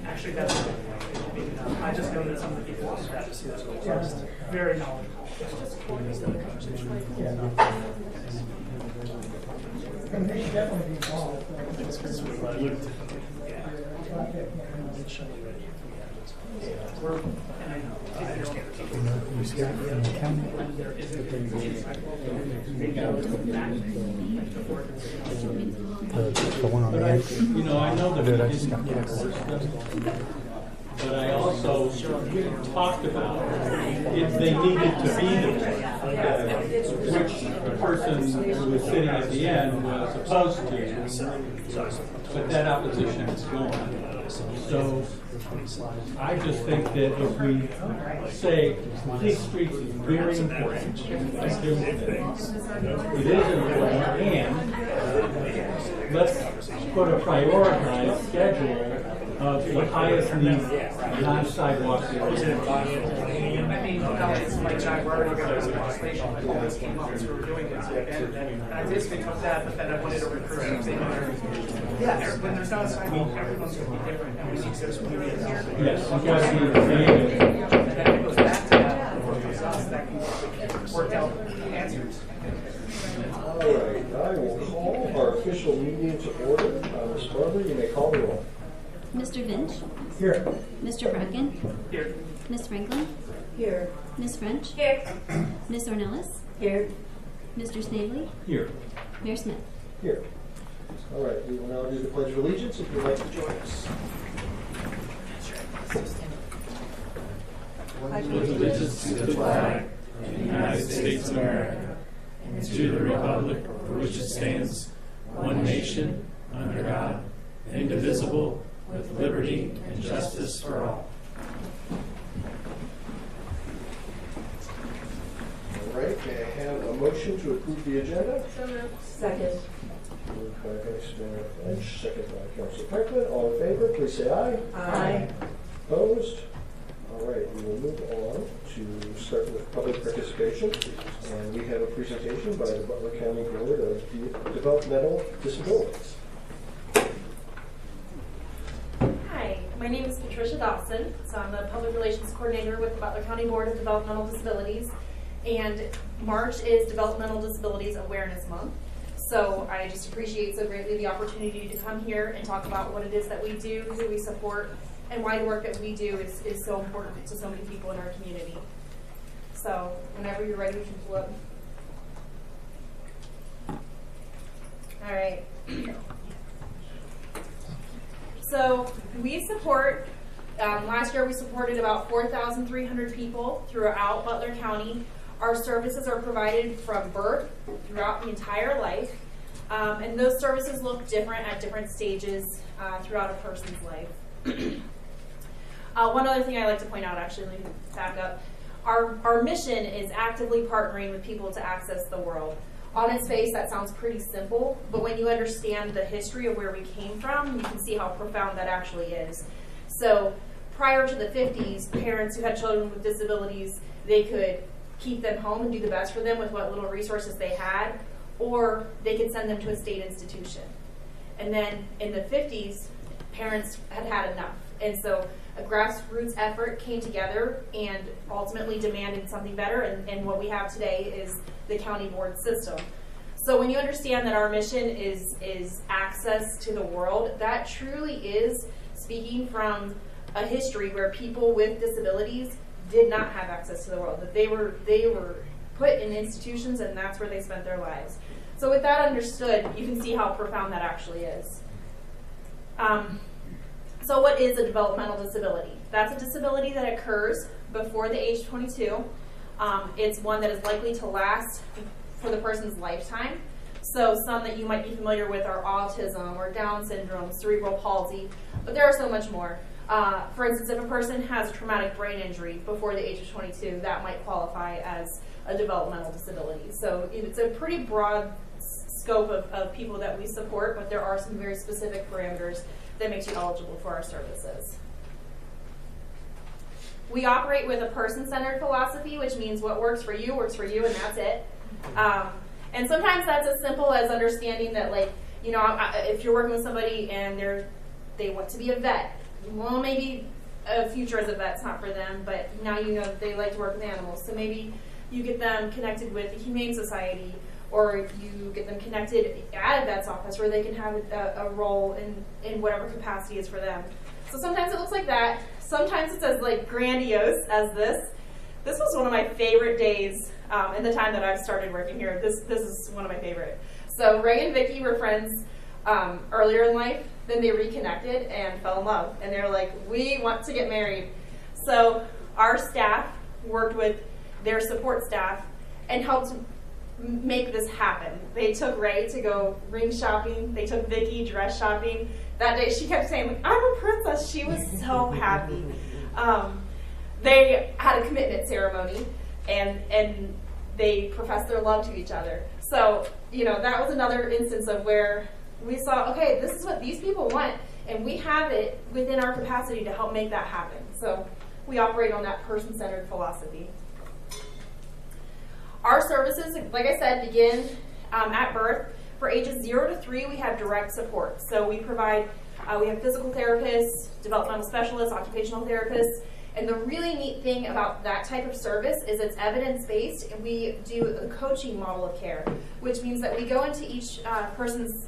Actually, that's I just know that some of the people on that just very knowledgeable. And they should definitely be involved. The one on the end. You know, I know that we didn't endorse them, but I also talked about if they needed to be there, which the person who was sitting at the end was opposed to, but that opposition is gone. So I just think that if we say these streets is very important, it is important, and let's put a prioritized schedule of the highest need non-sidewalk areas. I mean, it's like Jack Barber got this legislation when all this came up as we were doing this, and I basically took that, but then I wanted to recruit and say, yeah, when there's not a sidewalk, everyone's going to be different, and we need this here. Yes, you got to be creative. And then it goes back to that, before it comes us, that can work out answers. All right, I will call our official meeting to order. Ms. Barber, you may call the roll. Mr. Vinch? Here. Mr. Bracken? Here. Ms. Franklin? Here. Ms. French? Here. Ms. Ornelas? Here. Mr. Snavely? Here. Mayor Smith? Here. All right, we will now do the Pledge of Allegiance if you'd like to join us. Allegiance to the flag of the United States of America and to the republic for which it stands, one nation, under God, indivisible, with liberty and justice for all. All right, may I have a motion to approve the agenda? So moved. Second. Moved by Vice Mayor Lynch, second by Councilor Franklin. All in favor, please say aye. Aye. Opposed? All right, we will move on to start with public participation. And we have a presentation by the Butler County Board of Developmental Disabilities. Hi, my name is Patricia Dawson. So I'm the Public Relations Coordinator with the Butler County Board of Developmental Disabilities. And March is Developmental Disabilities Awareness Month. So I just appreciate so greatly the opportunity to come here and talk about what it is that we do, who we support, and why the work that we do is so important to so many people in our community. So whenever you're ready, we can pull up. All right. So we support, last year we supported about 4,300 people throughout Butler County. Our services are provided from birth throughout the entire life. And those services look different at different stages throughout a person's life. One other thing I'd like to point out, actually, let me back up. Our mission is actively partnering with people to access the world. On its face, that sounds pretty simple, but when you understand the history of where we came from, you can see how profound that actually is. So prior to the 50s, parents who had children with disabilities, they could keep them home and do the best for them with what little resources they had, or they could send them to a state institution. And then in the 50s, parents had had enough. And so a grassroots effort came together and ultimately demanded something better, and what we have today is the county board system. So when you understand that our mission is access to the world, that truly is speaking from a history where people with disabilities did not have access to the world, that they were put in institutions and that's where they spent their lives. So with that understood, you can see how profound that actually is. So what is a developmental disability? That's a disability that occurs before the age 22. It's one that is likely to last for the person's lifetime. So some that you might be familiar with are autism or Down syndrome, cerebral palsy, but there are so much more. For instance, if a person has a traumatic brain injury before the age of 22, that might qualify as a developmental disability. So it's a pretty broad scope of people that we support, but there are some very specific parameters that makes you eligible for our services. We operate with a person-centered philosophy, which means what works for you, and that's it. And sometimes that's as simple as understanding that, like, you know, if you're working with somebody and they want to be a vet, well, maybe a future as a vet's not for them, but now you know that they like to work with animals. So maybe you get them connected with the Humane Society, or you get them connected at a vet's office where they can have a role in whatever capacity is for them. So sometimes it looks like that. Sometimes it's as like grandiose as this. This was one of my favorite days in the time that I've started working here. This is one of my favorite. So Ray and Vicky were friends earlier in life. Then they reconnected and fell in love. And they were like, we want to get married. So our staff worked with their support staff and helped make this happen. They took Ray to go ring shopping. They took Vicky dress shopping. That day she kept saying, like, I'm a princess. She was so happy. They had a commitment ceremony and they professed their love to each other. So, you know, that was another instance of where we saw, okay, this is what these people want, and we have it within our capacity to help make that happen. So we operate on that person-centered philosophy. Our services, like I said, begin at birth. For ages 0 to 3, we have direct support. So we provide, we have physical therapists, developmental specialists, occupational therapists, and the really neat thing about that type of service is it's evidence-based, and we do a coaching model of care, which means that we go into each person's,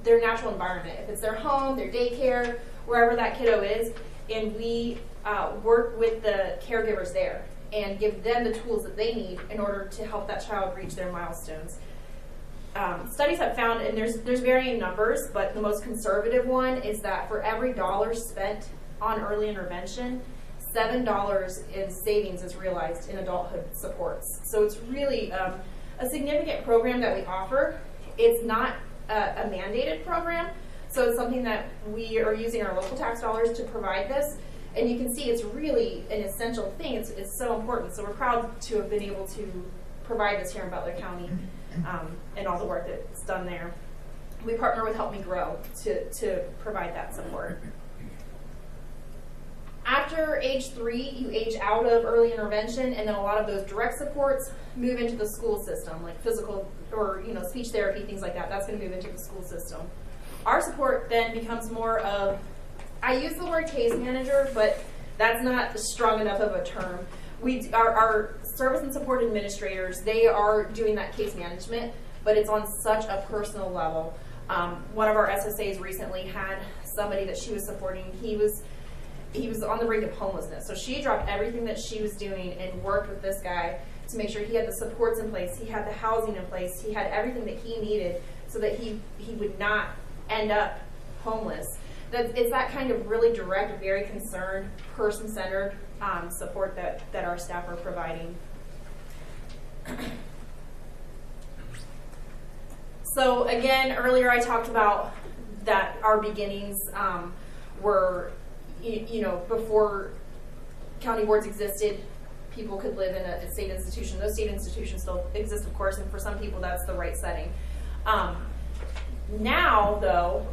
their natural environment. If it's their home, their daycare, wherever that kiddo is, and we work with the caregivers there and give them the tools that they need in order to help that child reach their milestones. Studies have found, and there's varying numbers, but the most conservative one is that for every dollar spent on early intervention, $7 in savings is realized in adulthood supports. So it's really a significant program that we offer. It's not a mandated program, so it's something that we are using our local tax dollars to provide this. And you can see it's really an essential thing. It's so important. So we're proud to have been able to provide this here in Butler County and all the work that's done there. We partner with Help Me Grow to provide that support. After age 3, you age out of early intervention, and then a lot of those direct supports move into the school system, like physical or speech therapy, things like that. That's going to move into the school system. Our support then becomes more of, I use the word case manager, but that's not strong enough of a term. Our service and support administrators, they are doing that case management, but it's on such a personal level. One of our SSAs recently had somebody that she was supporting. He was on the brink of homelessness. So she dropped everything that she was doing and worked with this guy to make sure he had the supports in place, he had the housing in place, he had everything that he needed so that he would not end up homeless. It's that kind of really direct, very concerned, person-centered support that our staff are providing. So again, earlier I talked about that our beginnings were, before county boards existed, people could live in a state institution. Those state institutions still exist, of course, and for some people that's the right setting. Now, though,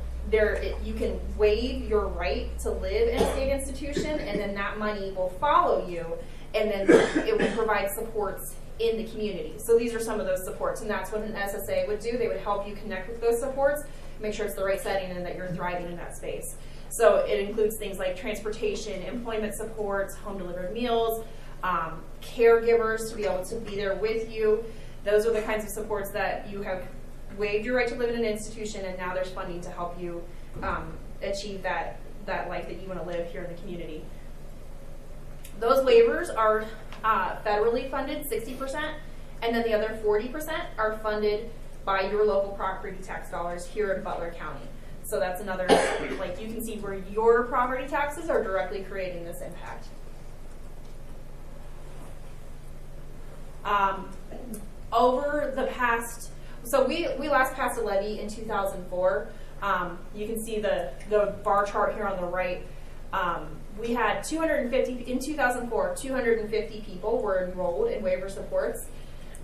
you can waive your right to live in a state institution, and then that money will follow you, and then it will provide supports in the community. So these are some of those supports, and that's what an SSA would do. They would help you connect with those supports, make sure it's the right setting and that you're thriving in that space. So it includes things like transportation, employment supports, home delivered meals, caregivers to be able to be there with you. Those are the kinds of supports that you have waived your right to live in an institution, and now there's funding to help you achieve that life that you want to live here in the community. Those waivers are federally funded, 60%, and then the other 40% are funded by your local property tax dollars here in Butler County. So that's another, like you can see where your property taxes are directly creating this impact. Over the past, so we last passed a levy in 2004. You can see the bar chart here on the right. We had 250, in 2004, 250 people were enrolled in waiver supports.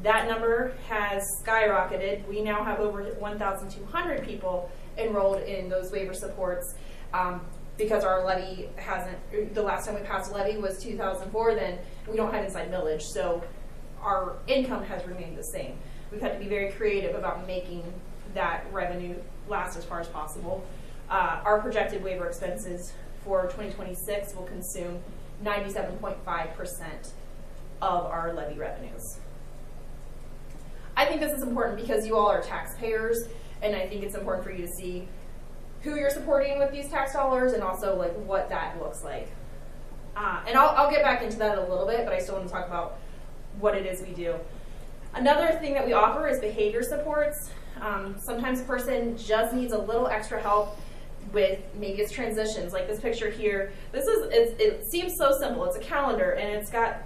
That number has skyrocketed. We now have over 1,200 people enrolled in those waiver supports because our levy hasn't, the last time we passed a levy was 2004, then we don't have inside millage, so our income has remained the same. we've had to be very creative about making that revenue last as far as possible. Our projected waiver expenses for 2026 will consume 97.5% of our levy revenues. I think this is important because you all are taxpayers, and I think it's important for you to see who you're supporting with these tax dollars and also like what that looks like. And I'll get back into that a little bit, but I still want to talk about what it is we do. Another thing that we offer is behavior supports. Sometimes a person just needs a little extra help with maybe it's transitions, like this picture here. It seems so simple. It's a calendar, and it's got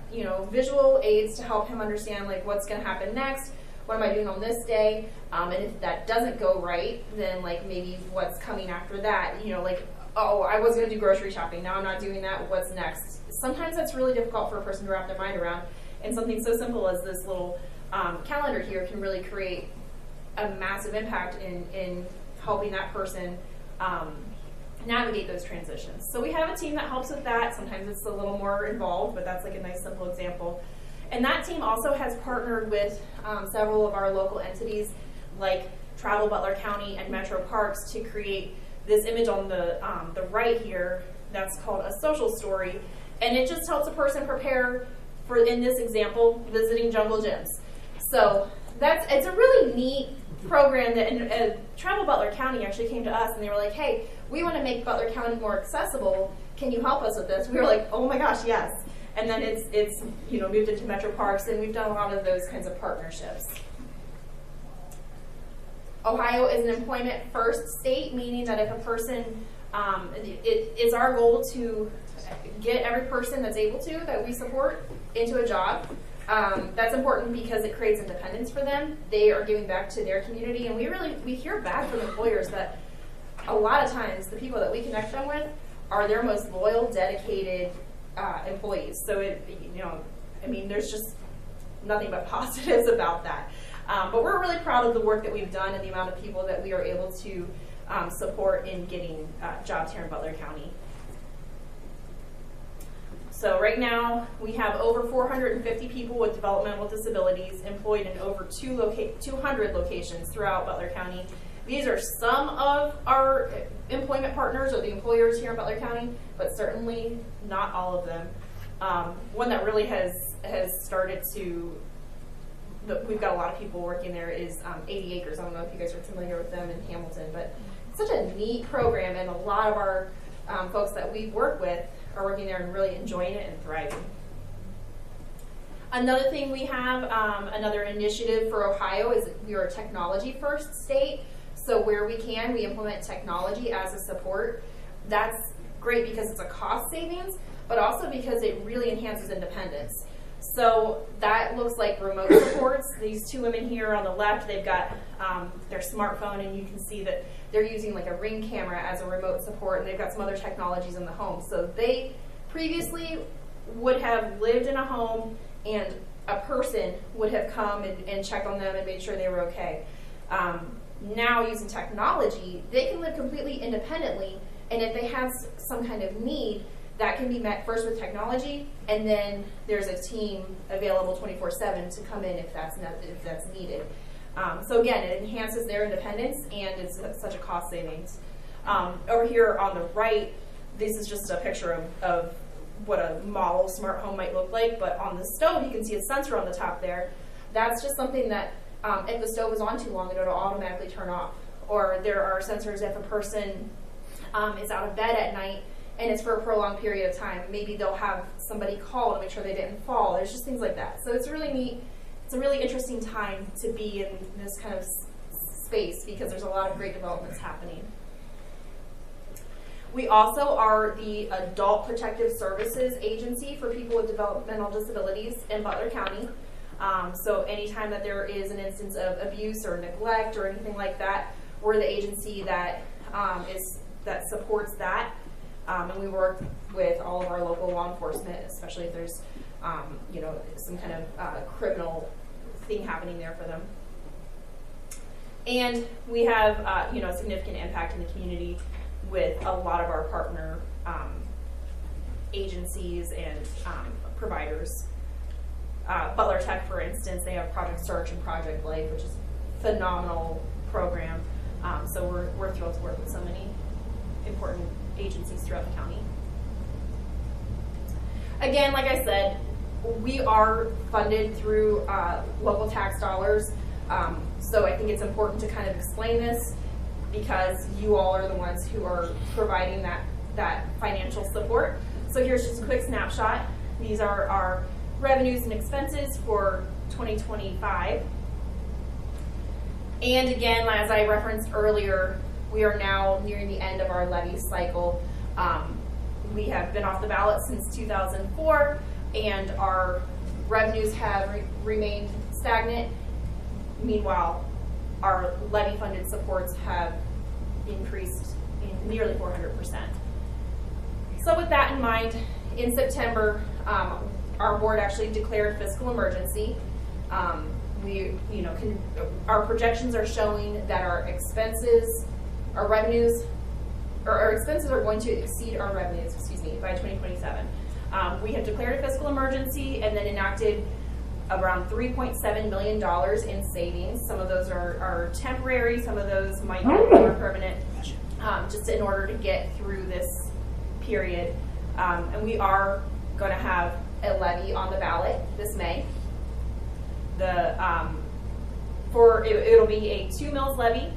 visual aids to help him understand like what's going to happen next. What am I doing on this day? And if that doesn't go right, then like maybe what's coming after that? Like, oh, I was going to do grocery shopping. Now I'm not doing that. What's next? Sometimes that's really difficult for a person to wrap their mind around. And something so simple as this little calendar here can really create a massive impact in helping that person navigate those transitions. So we have a team that helps with that. Sometimes it's a little more involved, but that's like a nice simple example. And that team also has partnered with several of our local entities like Travel Butler County and Metro Parks to create this image on the right here that's called a social story. And it just helps a person prepare for, in this example, visiting jungle gyms. So it's a really neat program that Travel Butler County actually came to us and they were like, hey, we want to make Butler County more accessible. Can you help us with this? We were like, oh my gosh, yes. And then it's moved into Metro Parks, and we've done a lot of those kinds of partnerships. Ohio is an employment first state, meaning that if a person, it's our goal to get every person that's able to, that we support, into a job. That's important because it creates independence for them. They are giving back to their community, and we hear back from employers that a lot of times the people that we connect them with are their most loyal, dedicated employees. So there's just nothing but positives about that. But we're really proud of the work that we've done and the amount of people that we are able to support in getting jobs here in Butler County. So right now, we have over 450 people with developmental disabilities employed in over 200 locations throughout Butler County. These are some of our employment partners or the employers here in Butler County, but certainly not all of them. One that really has started to, we've got a lot of people working there, is 80 Acres. I don't know if you guys are familiar with them in Hamilton, but it's such a neat program, and a lot of our folks that we work with are working there and really enjoying it and thriving. Another thing we have, another initiative for Ohio, is we are a technology first state. So where we can, we implement technology as a support. That's great because it's a cost savings, but also because it really enhances independence. So that looks like remote supports. These two women here on the left, they've got their smartphone, and you can see that they're using like a Ring camera as a remote support, and they've got some other technologies in the home. So they previously would have lived in a home, and a person would have come and checked on them and made sure they were okay. Now, using technology, they can live completely independently, and if they have some kind of need, that can be met first with technology, and then there's a team available 24/7 to come in if that's needed. So again, it enhances their independence, and it's such a cost savings. Over here on the right, this is just a picture of what a model smart home might look like, but on the stove, you can see a sensor on the top there. That's just something that if the stove is on too long, it'll automatically turn off. Or there are sensors if a person is out of bed at night and it's for a prolonged period of time. Maybe they'll have somebody call to make sure they didn't fall. There's just things like that. So it's really neat. It's a really interesting time to be in this kind of space because there's a lot of great developments happening. We also are the Adult Protective Services Agency for people with developmental disabilities in Butler County. So anytime that there is an instance of abuse or neglect or anything like that, we're the agency that supports that. And we work with all of our local law enforcement, especially if there's some kind of criminal thing happening there for them. And we have a significant impact in the community with a lot of our partner agencies and providers. Butler Tech, for instance, they have Project Search and Project Life, which is a phenomenal program. So we're thrilled to work with so many important agencies throughout the county. Again, like I said, we are funded through local tax dollars. So I think it's important to kind of explain this because you all are the ones who are providing that financial support. So here's just a quick snapshot. These are our revenues and expenses for 2025. And again, as I referenced earlier, we are now nearing the end of our levy cycle. We have been off the ballot since 2004, and our revenues have remained stagnant. Meanwhile, our levy-funded supports have increased in nearly 400%. So with that in mind, in September, our board actually declared fiscal emergency. Our projections are showing that our expenses are going to exceed our revenues, by 2027. We have declared a fiscal emergency and then enacted around $3.7 million in savings. Some of those are temporary, some of those might be more permanent, just in order to get through this period. And we are going to have a levy on the ballot this May. It'll be a 2 mills levy,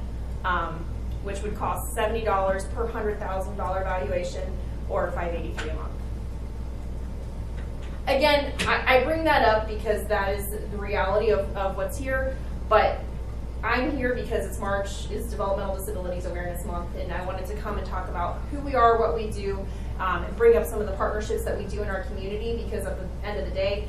which would cost $70 per $100,000 valuation, or $583 a month. Again, I bring that up because that is the reality of what's here, but I'm here because it's March, is Developmental Disabilities Awareness Month, and I wanted to come and talk about who we are, what we do, and bring up some of the partnerships that we do in our community, because at the end of the day,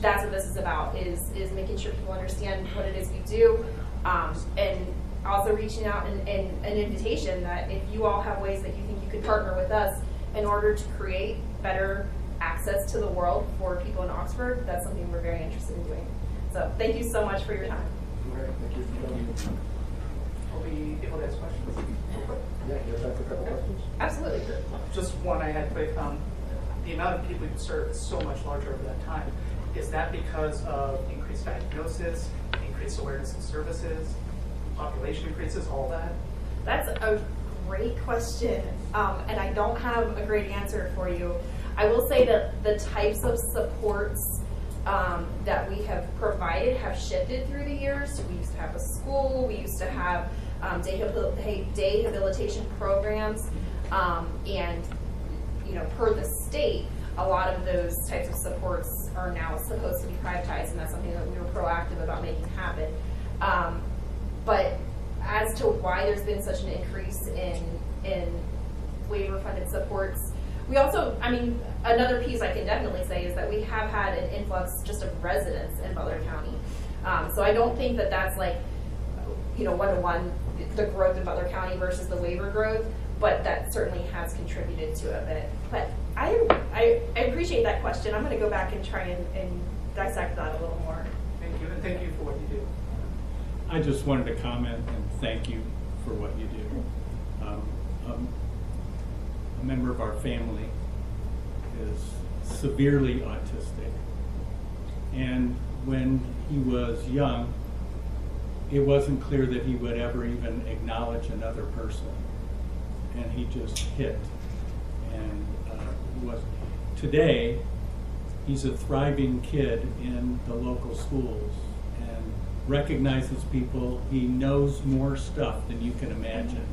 that's what this is about, is making sure people understand what it is we do, and also reaching out and an invitation that if you all have ways that you think you could partner with us in order to create better access to the world for people in Oxford, that's something we're very interested in doing. So thank you so much for your time. All right, thank you for coming. I'll be able to ask questions. Yeah, you have time for a couple questions? Absolutely. Just one I had quick. The amount of people you serve is so much larger over that time. Is that because of increased diagnosis, increased awareness of services, population increases, all that? That's a great question, and I don't have a great answer for you. I will say that the types of supports that we have provided have shifted through the years. We used to have a school, we used to have day habilitation programs, and per the state, a lot of those types of supports are now supposed to be privatized, and that's something that we were proactive about making happen. But as to why there's been such an increase in waiver-funded supports, we also, another piece I can definitely say is that we have had an influx just of residents in Butler County. So I don't think that that's like, one-to-one, the growth in Butler County versus the waiver growth, but that certainly has contributed to it a bit. But I appreciate that question. I'm going to go back and try and dissect that a little more. Thank you, and thank you for what you do. I just wanted to comment and thank you for what you do. A member of our family is severely autistic, and when he was young, it wasn't clear that he would ever even acknowledge another person, and he just hit. And today, he's a thriving kid in the local schools and recognizes people. He knows more stuff than you can imagine,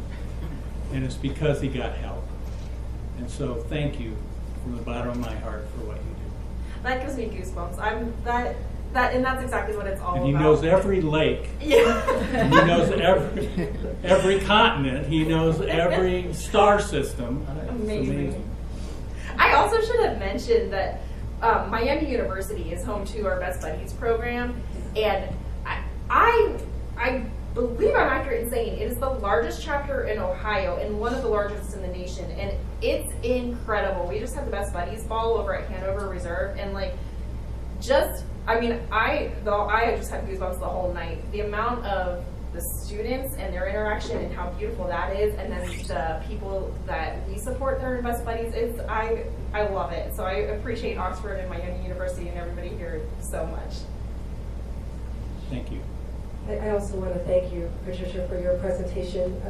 and it's because he got help. And so thank you from the bottom of my heart for what you do. That gives me goosebumps. And that's exactly what it's all about. And he knows every lake. Yeah. And he knows every continent. He knows every star system. Amazing. I also should have mentioned that Miami University is home to our Best Buddies program, and I believe I'm accurate in saying it is the largest chapter in Ohio and one of the largest in the nation, and it's incredible. We just had the Best Buddies ball over at Hanover Reserve, and I just had goosebumps the whole night. The amount of the students and their interaction and how beautiful that is, and then the people that we support that are Best Buddies, I love it. So I appreciate Oxford and Miami University and everybody here so much. Thank you. I also want to thank you, Patricia, for your presentation.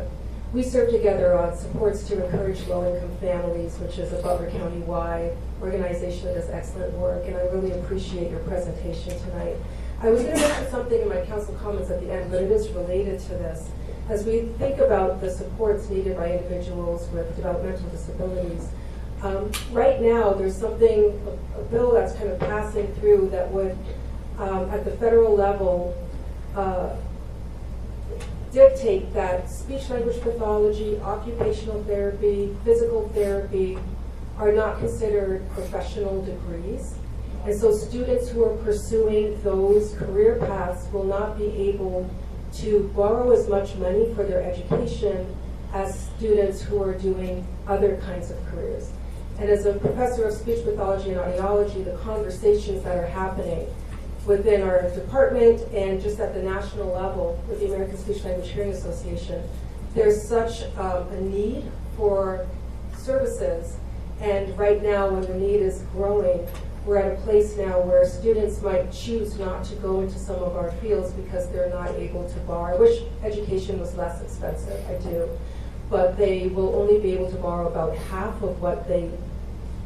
We serve together on supports to encourage low-income families, which is a Butler County-wide organization that does excellent work, and I really appreciate your presentation tonight. I was going to mention something in my council comments at the end, but it is related to this. As we think about the supports needed by individuals with developmental disabilities, right now there's something, a bill that's kind of passing through that would, at the federal level, dictate that speech-language pathology, occupational therapy, physical therapy are not considered professional degrees. And so students who are pursuing those career paths will not be able to borrow as much money for their education as students who are doing other kinds of careers. And as a professor of speech pathology and audiology, the conversations that are happening within our department and just at the national level with the American Speech Language Hearing Association, there's such a need for services. And right now, when the need is growing, we're at a place now where students might choose not to go into some of our fields because they're not able to borrow. I wish education was less expensive, I do. But they will only be able to borrow about half of what they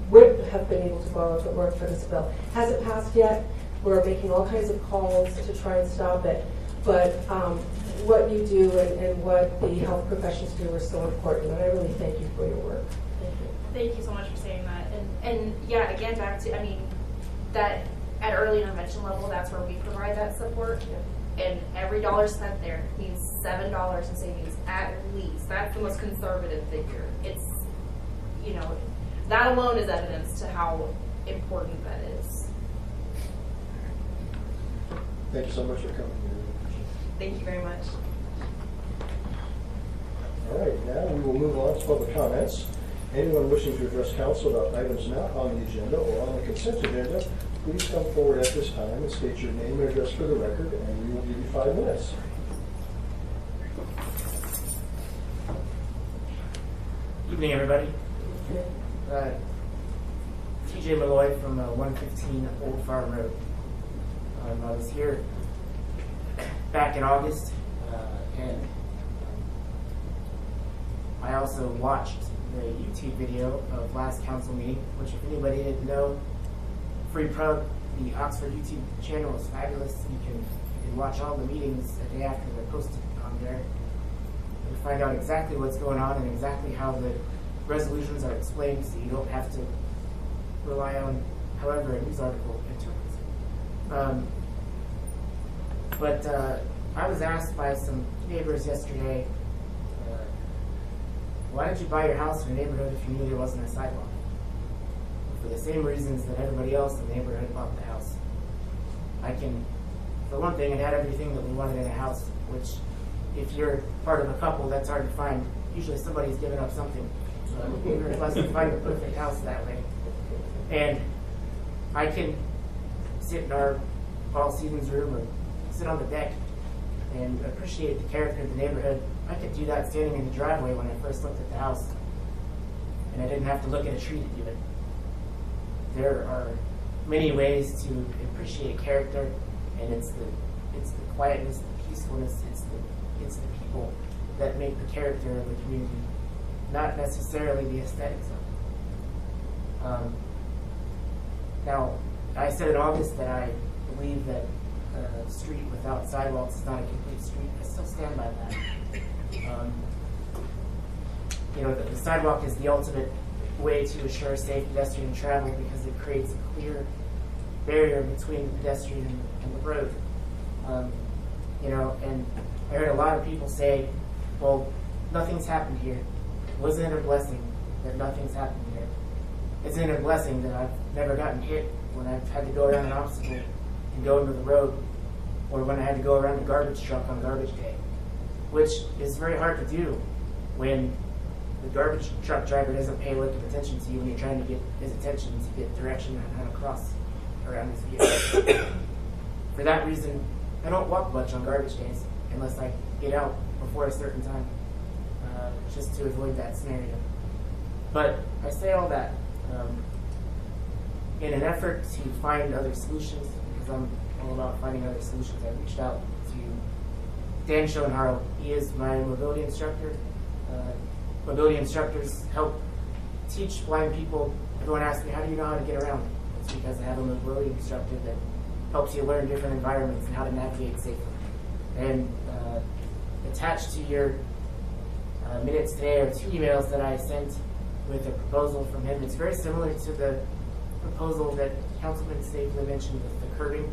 would have been able to borrow if it weren't for this bill. Hasn't passed yet. We're making all kinds of calls to try and stop it. But what you do and what the health professions do are so important, and I really thank you for your work. Thank you. Thank you so much for saying that. And yeah, again, back to, I mean, that at early intervention level, that's where we provide that support. Yeah. And every dollar spent there means $7 in savings at least. That's the most conservative figure. It's, you know, that alone is evidence to how important that is. Thank you so much for coming here. Thank you very much. All right, now we will move on to public comments. Anyone wishing to address council about items not on the agenda or on the consent agenda, please come forward at this time and state your name and address for the record, and we will give you 5 minutes. Evening, everybody. TJ Malloy from 115 Old Farm Road. I was here back in August, and I also watched the YouTube video of last council meeting, which, if anybody didn't know, free plug, the Oxford YouTube channel is fabulous. You can watch all the meetings the day after they're posted on there. You find out exactly what's going on and exactly how the resolutions are explained, so you don't have to rely on however a news article interprets it. But I was asked by some neighbors yesterday, why did you buy your house in a neighborhood if you knew there wasn't a sidewalk? For the same reasons that everybody else in the neighborhood bought the house. For one thing, it had everything that we wanted in a house, which, if you're part of a couple, that's hard to find. Usually somebody's given up something. We were blessed to find the perfect house that way. And I can sit in our all seasons room or sit on the deck and appreciate the character of the neighborhood. I could do that standing in the driveway when I first looked at the house, and I didn't have to look at a tree to do it. There are many ways to appreciate character, and it's the quietness, the peacefulness, it's the people that make the character of the community, not necessarily the aesthetics of it. Now, I said in August that I believe that a street without sidewalks is not a complete street. I still stand by that. The sidewalk is the ultimate way to assure safe pedestrian travel because it creates a clear barrier between the pedestrian and the road. And I heard a lot of people say, well, nothing's happened here. Wasn't it a blessing that nothing's happened here? Isn't it a blessing that I've never gotten hit when I've had to go around an obstacle and go into the road, or when I had to go around a garbage truck on garbage day, which is very hard to do when the garbage truck driver doesn't pay a lick of attention to you when you're trying to get his attention to get direction on how to cross around his vehicle. For that reason, I don't walk much on garbage days. unless I get out before a certain time, just to avoid that scenario. But I say all that in an effort to find other solutions, because I'm all about finding other solutions. I reached out to Dan Schoenharl. He is my mobility instructor. Mobility instructors help teach blind people. Everyone asks me, how do you know how to get around? It's because I have a mobility instructor that helps you learn different environments and how to navigate safely. And attached to your minutes today are 2 emails that I sent with a proposal from him. It's very similar to the proposal that Councilman Stapley mentioned with the curbing,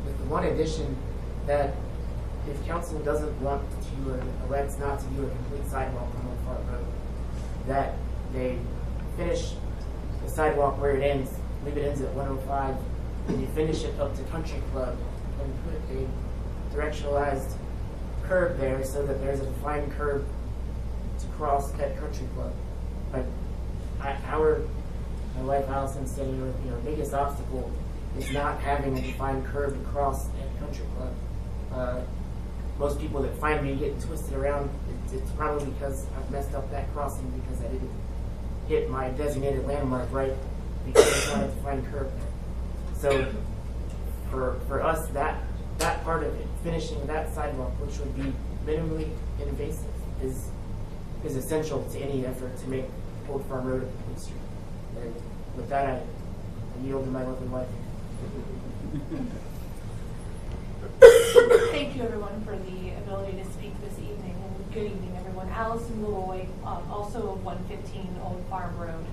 with the one addition that if council doesn't want to or elects not to do a complete sidewalk on Old Farm Road, that they finish the sidewalk where it ends. I believe it ends at 105, and you finish it up to Country Club and put a directionalized curb there so that there's a defined curb to cross at Country Club. But my wife Allison said, your biggest obstacle is not having a defined curb to cross at Country Club. Most people that find me getting twisted around, it's probably because I've messed up that crossing because I didn't hit my designated landmark right because there's not a defined curb there. So for us, that part of it, finishing that sidewalk, which would be minimally invasive, is essential to any effort to make Old Farm Road a complete street. And with that, I yield to my lovely wife. Thank you, everyone, for the ability to speak this evening. And good evening, everyone. Allison Leroy, also of 115 Old Farm Road.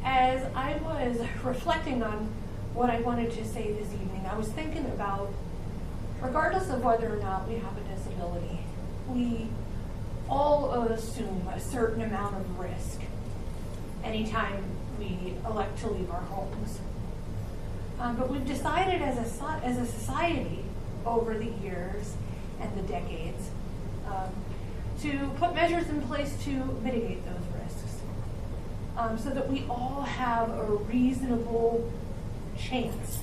As I was reflecting on what I wanted to say this evening, I was thinking about, regardless of whether or not we have a disability, we all assume a certain amount of risk anytime we elect to leave our homes. But we've decided as a society over the years and the decades to put measures in place to mitigate those risks so that we all have a reasonable chance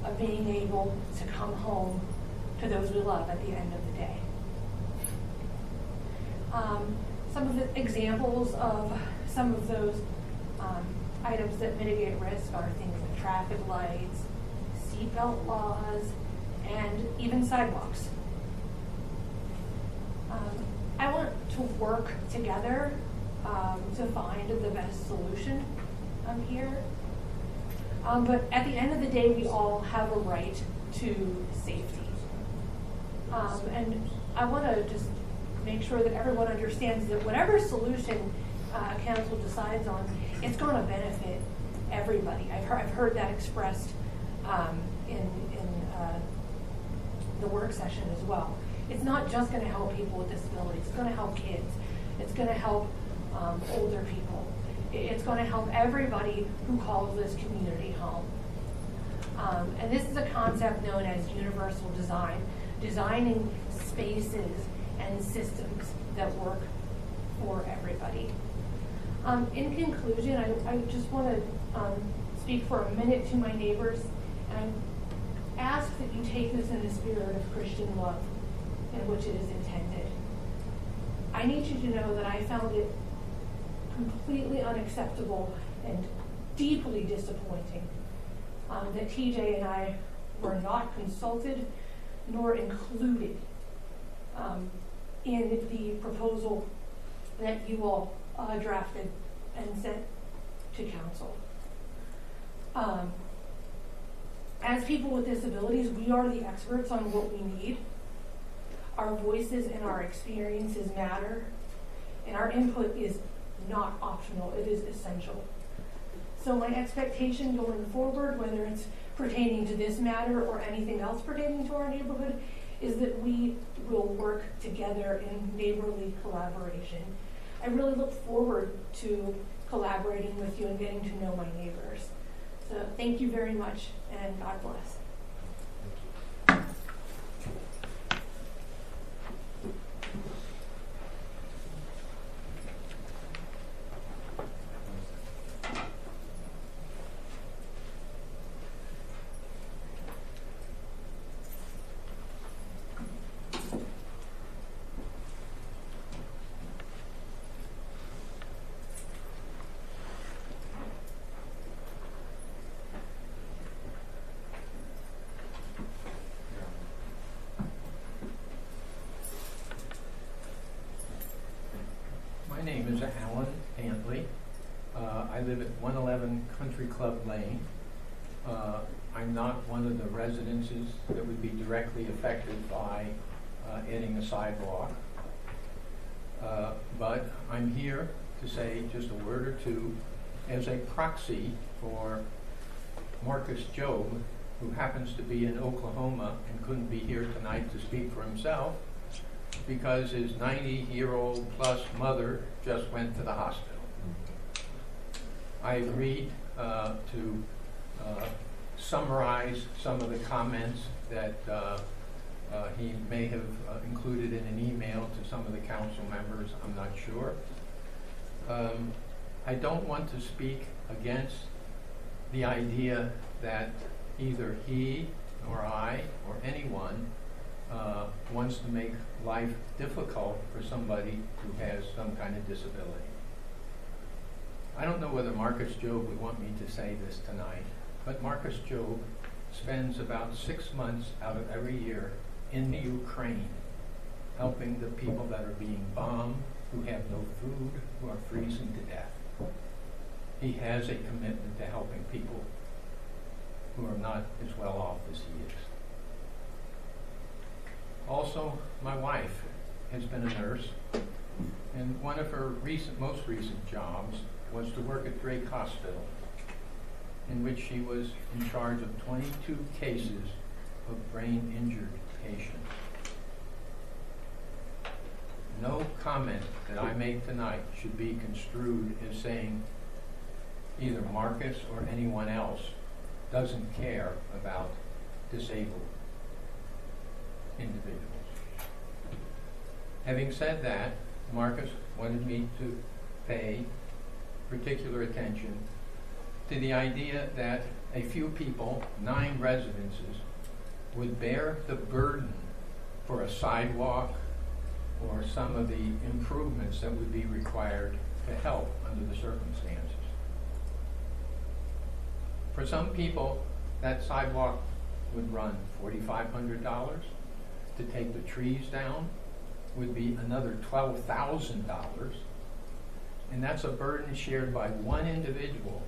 of being able to come home to those we love at the end of the day. Some of the examples of some of those items that mitigate risk are things like traffic lights, seatbelt laws, and even sidewalks. I want to work together to find the best solution here. But at the end of the day, we all have a right to safety. And I want to just make sure that everyone understands that whatever solution council decides on, it's going to benefit everybody. I've heard that expressed in the work session as well. It's not just going to help people with disabilities. It's going to help kids. It's going to help older people. It's going to help everybody who calls this community home. And this is a concept known as universal design, designing spaces and systems that work for everybody. In conclusion, I just want to speak for a minute to my neighbors, and I ask that you take this in the spirit of Christian love in which it is intended. I need you to know that I found it completely unacceptable and deeply disappointing that TJ and I were not consulted nor included in the proposal that you all drafted and sent to council. As people with disabilities, we are the experts on what we need. Our voices and our experiences matter, and our input is not optional, it is essential. So my expectation going forward, whether it's pertaining to this matter or anything else pertaining to our neighborhood, is that we will work together in neighborly collaboration. I really look forward to collaborating with you and getting to know my neighbors. So thank you very much, and God bless. not one of the residences that would be directly affected by adding a sidewalk. But I'm here to say just a word or two as a proxy for Marcus Job, who happens to be in Oklahoma and couldn't be here tonight to speak for himself because his 90-year-old plus mother just went to the hospital. I agreed to summarize some of the comments that he may have included in an email to some of the council members. I'm not sure. I don't want to speak against the idea that either he or I or anyone wants to make life difficult for somebody who has some kind of disability. I don't know whether Marcus Job would want me to say this tonight, but Marcus Job spends about 6 months out of every year in the Ukraine helping the people that are being bombed, who have no food, who are freezing to death. He has a commitment to helping people who are not as well off as he is. Also, my wife has been a nurse, and one of her most recent jobs was to work at Drake Hospital, in which she was in charge of 22 cases of brain-injured patients. No comment that I make tonight should be construed as saying either Marcus or anyone else doesn't care about disabled individuals. Having said that, Marcus wanted me to pay particular attention to the idea that a few people, 9 residences, would bear the burden for a sidewalk or some of the improvements that would be required to help under the circumstances. For some people, that sidewalk would run $4,500. To take the trees down would be another $12,000. And that's a burden shared by one individual.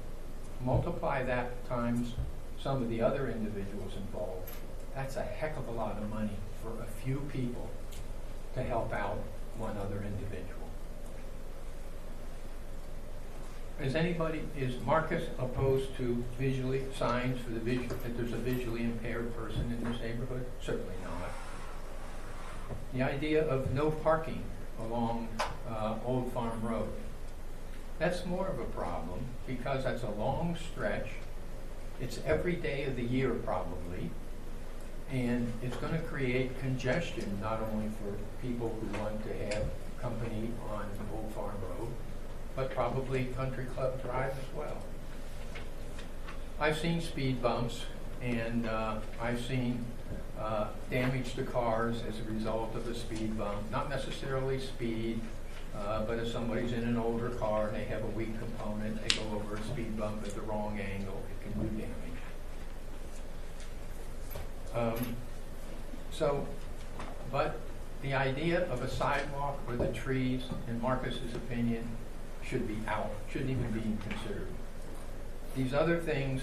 Multiply that times some of the other individuals involved. That's a heck of a lot of money for a few people to help out one other individual. Is Marcus opposed to visually signs for that there's a visually impaired person in this neighborhood? Certainly not. The idea of no parking along Old Farm Road, that's more of a problem because that's a long stretch. It's every day of the year probably, and it's going to create congestion not only for people who want to have company on Old Farm Road, but probably Country Club Drive as well. I've seen speed bumps, and I've seen damage to cars as a result of a speed bump. Not necessarily speed, but if somebody's in an older car and they have a weak component, they go over a speed bump at the wrong angle, it can do damage. But the idea of a sidewalk where the trees, in Marcus's opinion, should be out, shouldn't even be considered. These other things,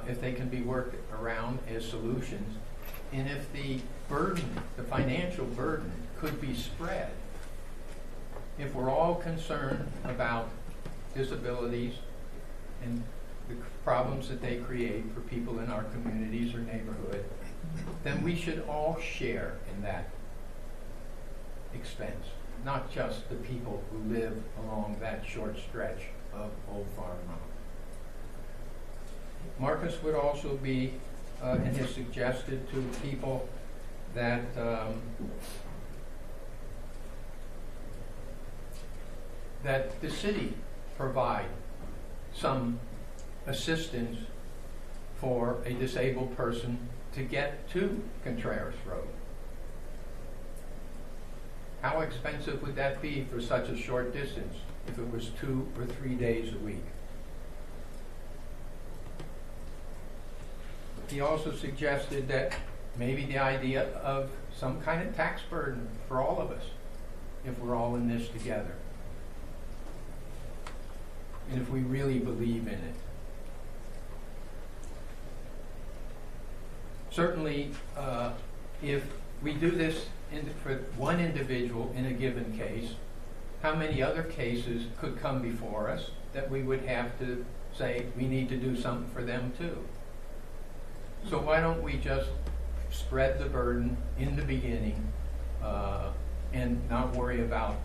if they can be worked around as solutions, and if the burden, the financial burden, could be spread, if we're all concerned about disabilities and the problems that they create for people in our communities or neighborhood, then we should all share in that expense, not just the people who live along that short stretch of Old Farm Road. Marcus would also be, and has suggested to people that that the city provide some assistance for a disabled person to get to Contreras Road. How expensive would that be for such a short distance if it was 2 or 3 days a week? He also suggested that maybe the idea of some kind of tax burden for all of us if we're all in this together. And if we really believe in it. certainly, if we do this for one individual in a given case, how many other cases could come before us that we would have to say we need to do something for them too? So why don't we just spread the burden in the beginning and not worry about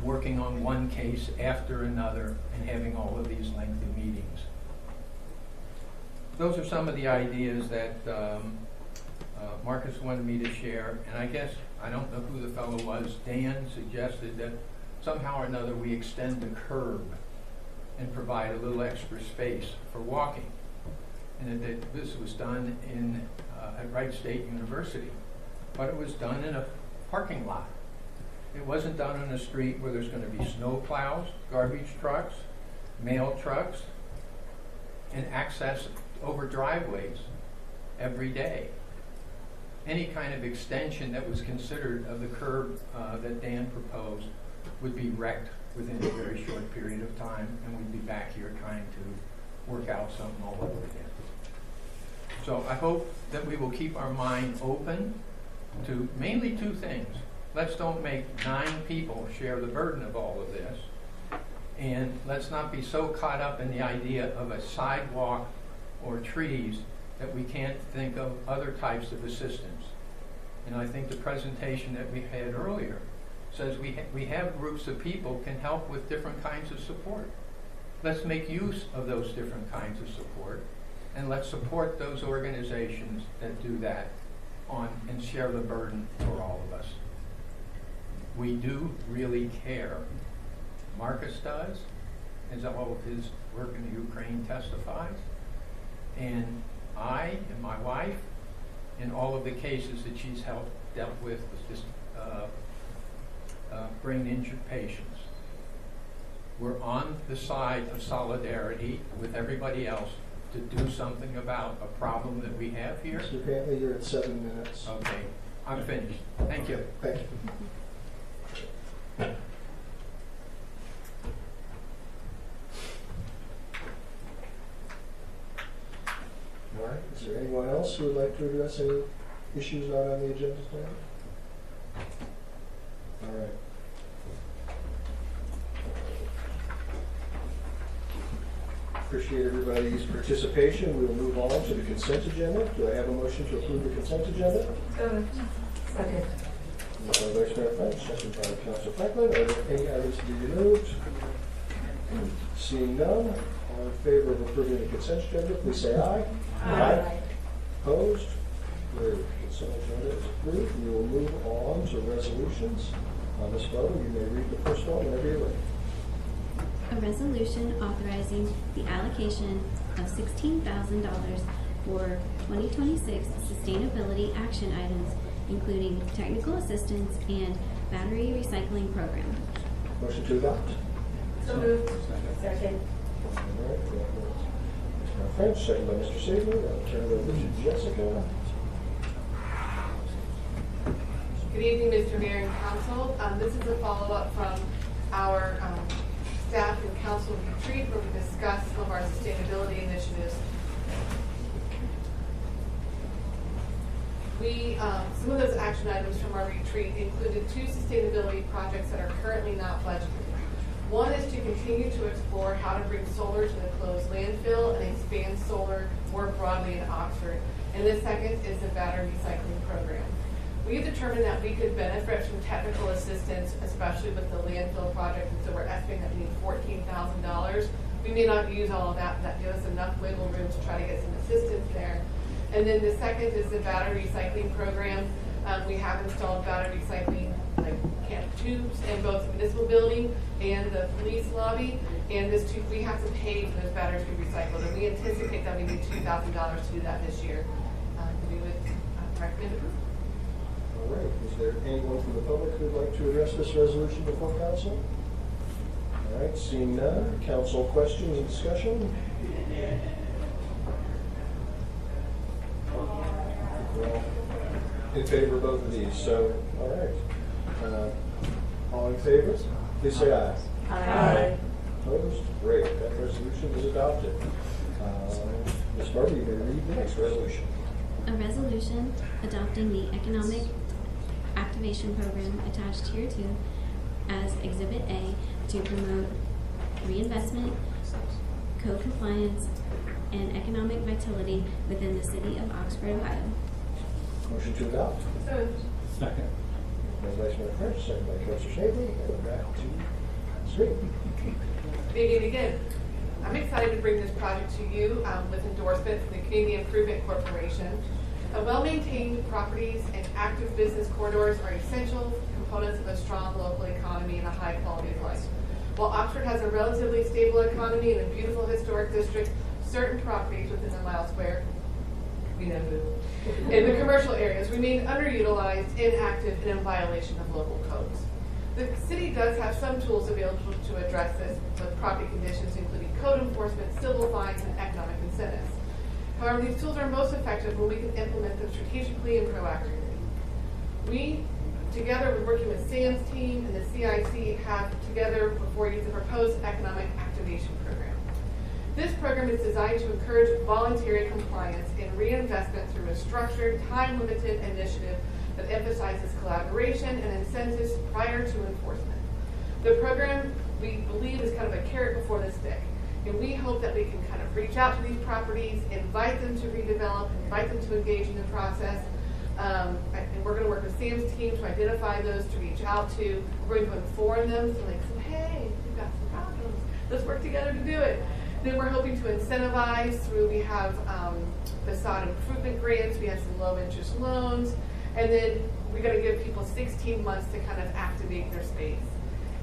working on one case after another and having all of these lengthy meetings? Those are some of the ideas that Marcus wanted me to share, and I guess, I don't know who the fellow was, Dan suggested that somehow or another we extend the curb and provide a little extra space for walking. And that this was done at Wright State University, but it was done in a parking lot. It wasn't done on a street where there's going to be snow plows, garbage trucks, mail trucks, and access over driveways every day. Any kind of extension that was considered of the curb that Dan proposed would be wrecked within a very short period of time, and we'd be back here trying to work out something all over again. So I hope that we will keep our mind open to mainly two things. Let's don't make 9 people share the burden of all of this, and let's not be so caught up in the idea of a sidewalk or trees that we can't think of other types of assistance. And I think the presentation that we had earlier says we have groups of people can help with different kinds of support. Let's make use of those different kinds of support, and let's support those organizations that do that and share the burden for all of us. We do really care. Marcus does, as all of his work in the Ukraine testifies, and I and my wife, in all of the cases that she's dealt with just brain injured patients. We're on the side of solidarity with everybody else to do something about a problem that we have here. Mr. Pantley, you're at 7 minutes. Okay, I'm finished. Thank you. Thank you. All right, is there anyone else who would like to address any issues not on the agenda tonight? All right. Appreciate everybody's participation. We'll move on to the consent agenda. Do I have a motion to approve the consent agenda? Second. Moved by Vice Mayor French, seconded by Council Franklin. Are there any items to be removed? Seeing none, all in favor of approving the consent agenda, please say aye. Aye. Opposed? Carried. Consent agenda is approved. We will move on to resolutions. Ms. Butler, you may read the first one whenever you're ready. A resolution authorizing the allocation of $16,000 for 2026 sustainability action items, including technical assistance and battery recycling program. Motion to adopt. So moved. Second. All right. Mr. French, second by Mr. Sabin. I'll turn it over to Jessica. Good evening, Mr. Mayor and Council. This is a follow-up from our staff and council retreat where we discussed some of our sustainability initiatives. Some of those action items from our retreat included 2 sustainability projects that are currently not budgeted. One is to continue to explore how to bring solar to the closed landfill and expand solar more broadly in Oxford. And the second is the battery recycling program. We've determined that we could benefit from technical assistance, especially with the landfill project, and so we're estimating that we need $14,000. We may not use all of that, but that gives us enough wiggle room to try to get some assistance there. And then the second is the battery recycling program. We have installed battery recycling can tubes in both the municipal building and the police lobby, and we have to pay for those batteries to be recycled, and we anticipate that we need $2,000 to do that this year. We would recommend approval. All right. Is there anyone from the public who would like to address this resolution before council? All right. Seeing none, council questions and discussion? Well, in favor of both of these. So, all right. All in favor? Please say aye. Aye. Opposed? Great. That resolution is adopted. Ms. Barbie, you may read the next resolution. A resolution adopting the Economic Activation Program attached hereto as Exhibit A to promote reinvestment, code compliance, and economic vitality within the city of Oxford, Ohio. Motion to adopt. Second. Vice Mayor French, second by Councilor Shapley, and back to Street. Again, I'm excited to bring this project to you with endorsement from the Community Improvement Corporation. Well-maintained properties and active business corridors are essential components of a strong local economy and a high quality of life. While Oxford has a relatively stable economy and a beautiful historic district, certain properties within the mile square, we know who, in the commercial areas remain underutilized, inactive, and in violation of local codes. The city does have some tools available to address this with property conditions, including code enforcement, civil fines, and economic incentives. However, these tools are most effective when we can implement them strategically and proactively. We, together with working with Sam's team and the CIC, have together before you the proposed economic activation program. This program is designed to encourage voluntary compliance and reinvestment through a structured, time-limited initiative that emphasizes collaboration and incentives prior to enforcement. The program, we believe, is kind of a carrot before the stick, and we hope that we can kind of reach out to these properties, invite them to redevelop, invite them to engage in the process, and we're going to work with Sam's team to identify those to reach out to. We're going to inform them, so like, hey, we've got some problems, let's work together to do it. Then we're hoping to incentivize through, we have facade improvement grants, we have some low interest loans, and then we're going to give people 16 months to kind of activate their space.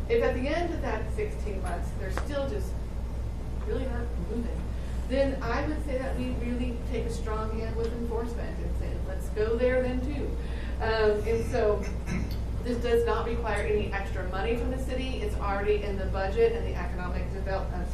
If at the end of that 16 months, they're still just really not moving, then I would say that we really take a strong hand with enforcement and say, let's go there then too. And so this does not require any extra money from the city. It's already in the budget and the economic development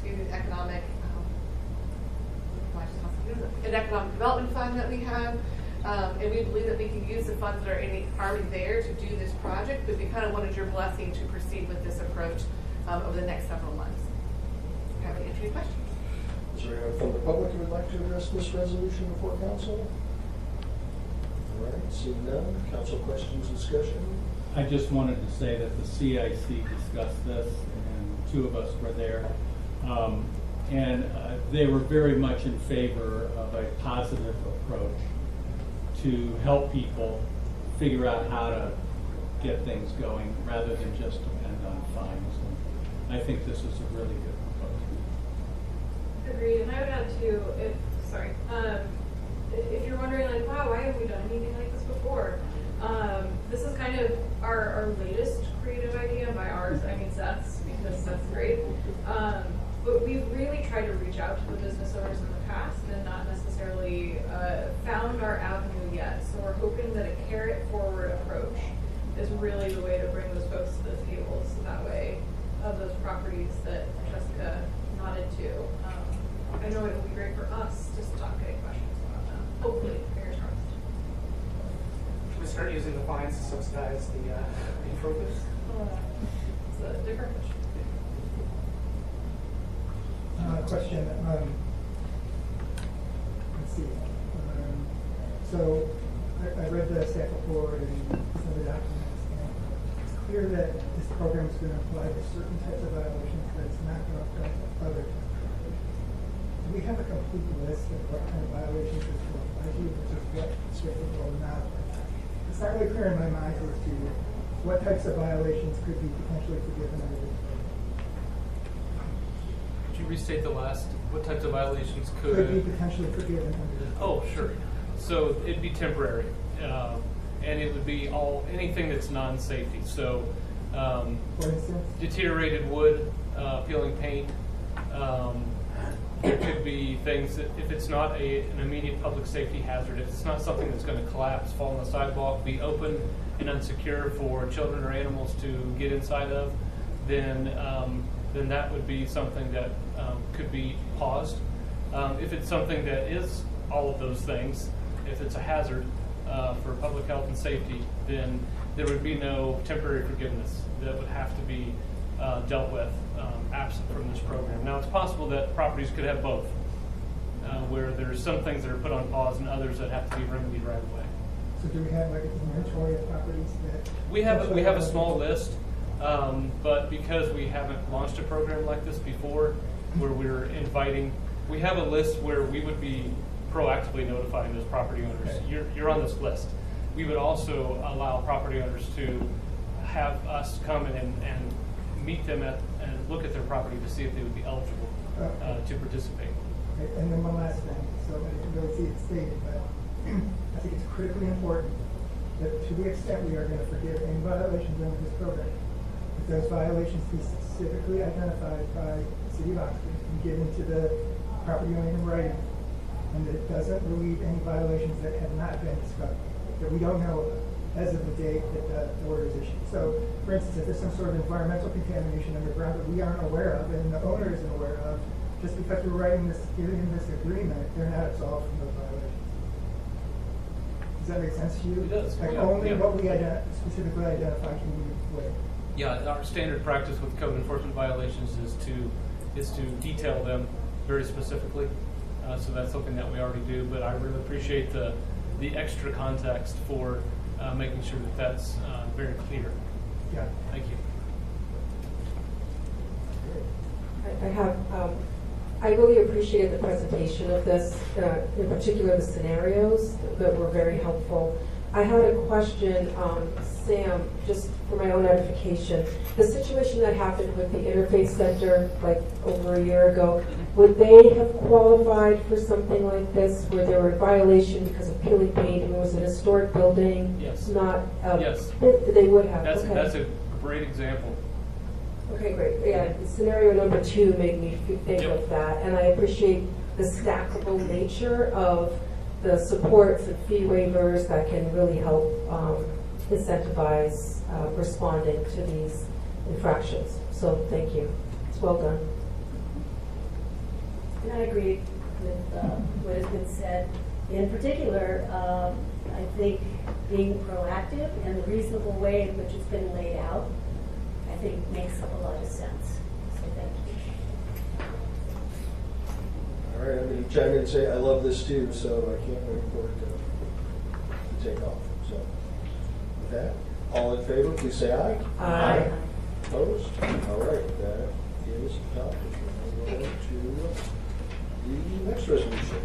fund that we have. And we believe that we can use the funds that are already there to do this project, but we kind of wanted your blessing to proceed with this approach over the next several months. Happy to answer your questions. Is there anyone from the public who would like to address this resolution before council? All right, seeing none, council questions, discussion? I just wanted to say that the CIC discussed this, and two of us were there. And they were very much in favor of a positive approach to help people figure out how to get things going rather than just depend on fines. And I think this is a really good proposal. Agreed, and I would add too, if you're wondering like, wow, why have we done anything like this before? This is kind of our latest creative idea. By ours, I mean Seth's, because Seth's great. But we've really tried to reach out to the business owners in the past and not necessarily found our avenue yet. So we're hoping that a carrot forward approach is really the way to bring those folks to the table. So that way, of those properties that Jessica nodded to, I know it will be great for us to stop getting questions about them. Hopefully, fingers crossed. Should we start using the fines to subsidize the improvements? It's a different question. Question. Let's see. So I read the staff report and some of the documents, and it's clear that this program is going to apply to certain types of violations, but it's not going to apply to other types of violations. Do we have a complete list of what kind of violations this will apply to, versus what certainly will not apply? It's not really clear in my mind as to what types of violations could be potentially forgiven under this program. Could you restate the last? What types of violations could be potentially forgiven under this program? Oh, sure. So it'd be temporary, and it would be anything that's non-safety. So, for instance, deteriorated wood, peeling paint. There could be things that, if it's not an immediate public safety hazard, if it's not something that's going to collapse, fall on the sidewalk, be open and unsecure for children or animals to get inside of, then that would be something that could be paused. If it's something that is all of those things, if it's a hazard for public health and safety, then there would be no temporary forgiveness that would have to be dealt with absent from this program. Now, it's possible that properties could have both. where there's some things that are put on pause and others that have to be remedied right away. So do we have like an inventory of properties that? We have a small list, but because we haven't launched a program like this before, where we're inviting, we have a list where we would be proactively notifying those property owners. Okay. You're on this list. We would also allow property owners to have us come in and meet them and look at their property to see if they would be eligible to participate. Okay, and then one last thing. So I didn't really see it stated, but I think it's critically important that to the extent we are going to forgive any violations under this program, if those violations be specifically identified by the City of Oxford and given to the property owner in writing, and that it doesn't relieve any violations that have not been discovered, that we don't know as of the date that the order is issued. So, for instance, if there's some sort of environmental contamination underground that we aren't aware of and the owner isn't aware of, just because we're writing this, giving this agreement, they're not absolved from those violations. Does that make sense to you? It does. Like Yeah, only yeah. what we specifically identify can we waive. Yeah, our standard practice with code enforcement violations is to detail them very specifically. So that's something that we already do, but I really appreciate the extra context for making sure that that's very clear. Yeah. Thank you. I really appreciated the presentation of this, in particular the scenarios that were very helpful. I had a question, Sam, just for my own edification. The situation that happened with the Interfaith Center like over a year ago, would they have qualified for something like this where there were violation because of peeling paint? And it was an historic building? Yes. Not, Yes. They would have, That's okay. that's a great example. Okay, great. Yeah, scenario number 2 made me think Yep. of that, and I appreciate the stackable nature of the supports and fee waivers that can really help incentivize responding to these infractions. So thank you. It's well done. And I agree with what has been said. In particular, I think being proactive and the reasonable way in which it's been laid out, I think makes a lot of sense. So thank you. All right, I'm going to chime in and say I love this too, so I can't wait for it to take off. So with that, all in favor, please say aye. Aye. Opposed? All right, that is adopted. We'll go to the next resolution.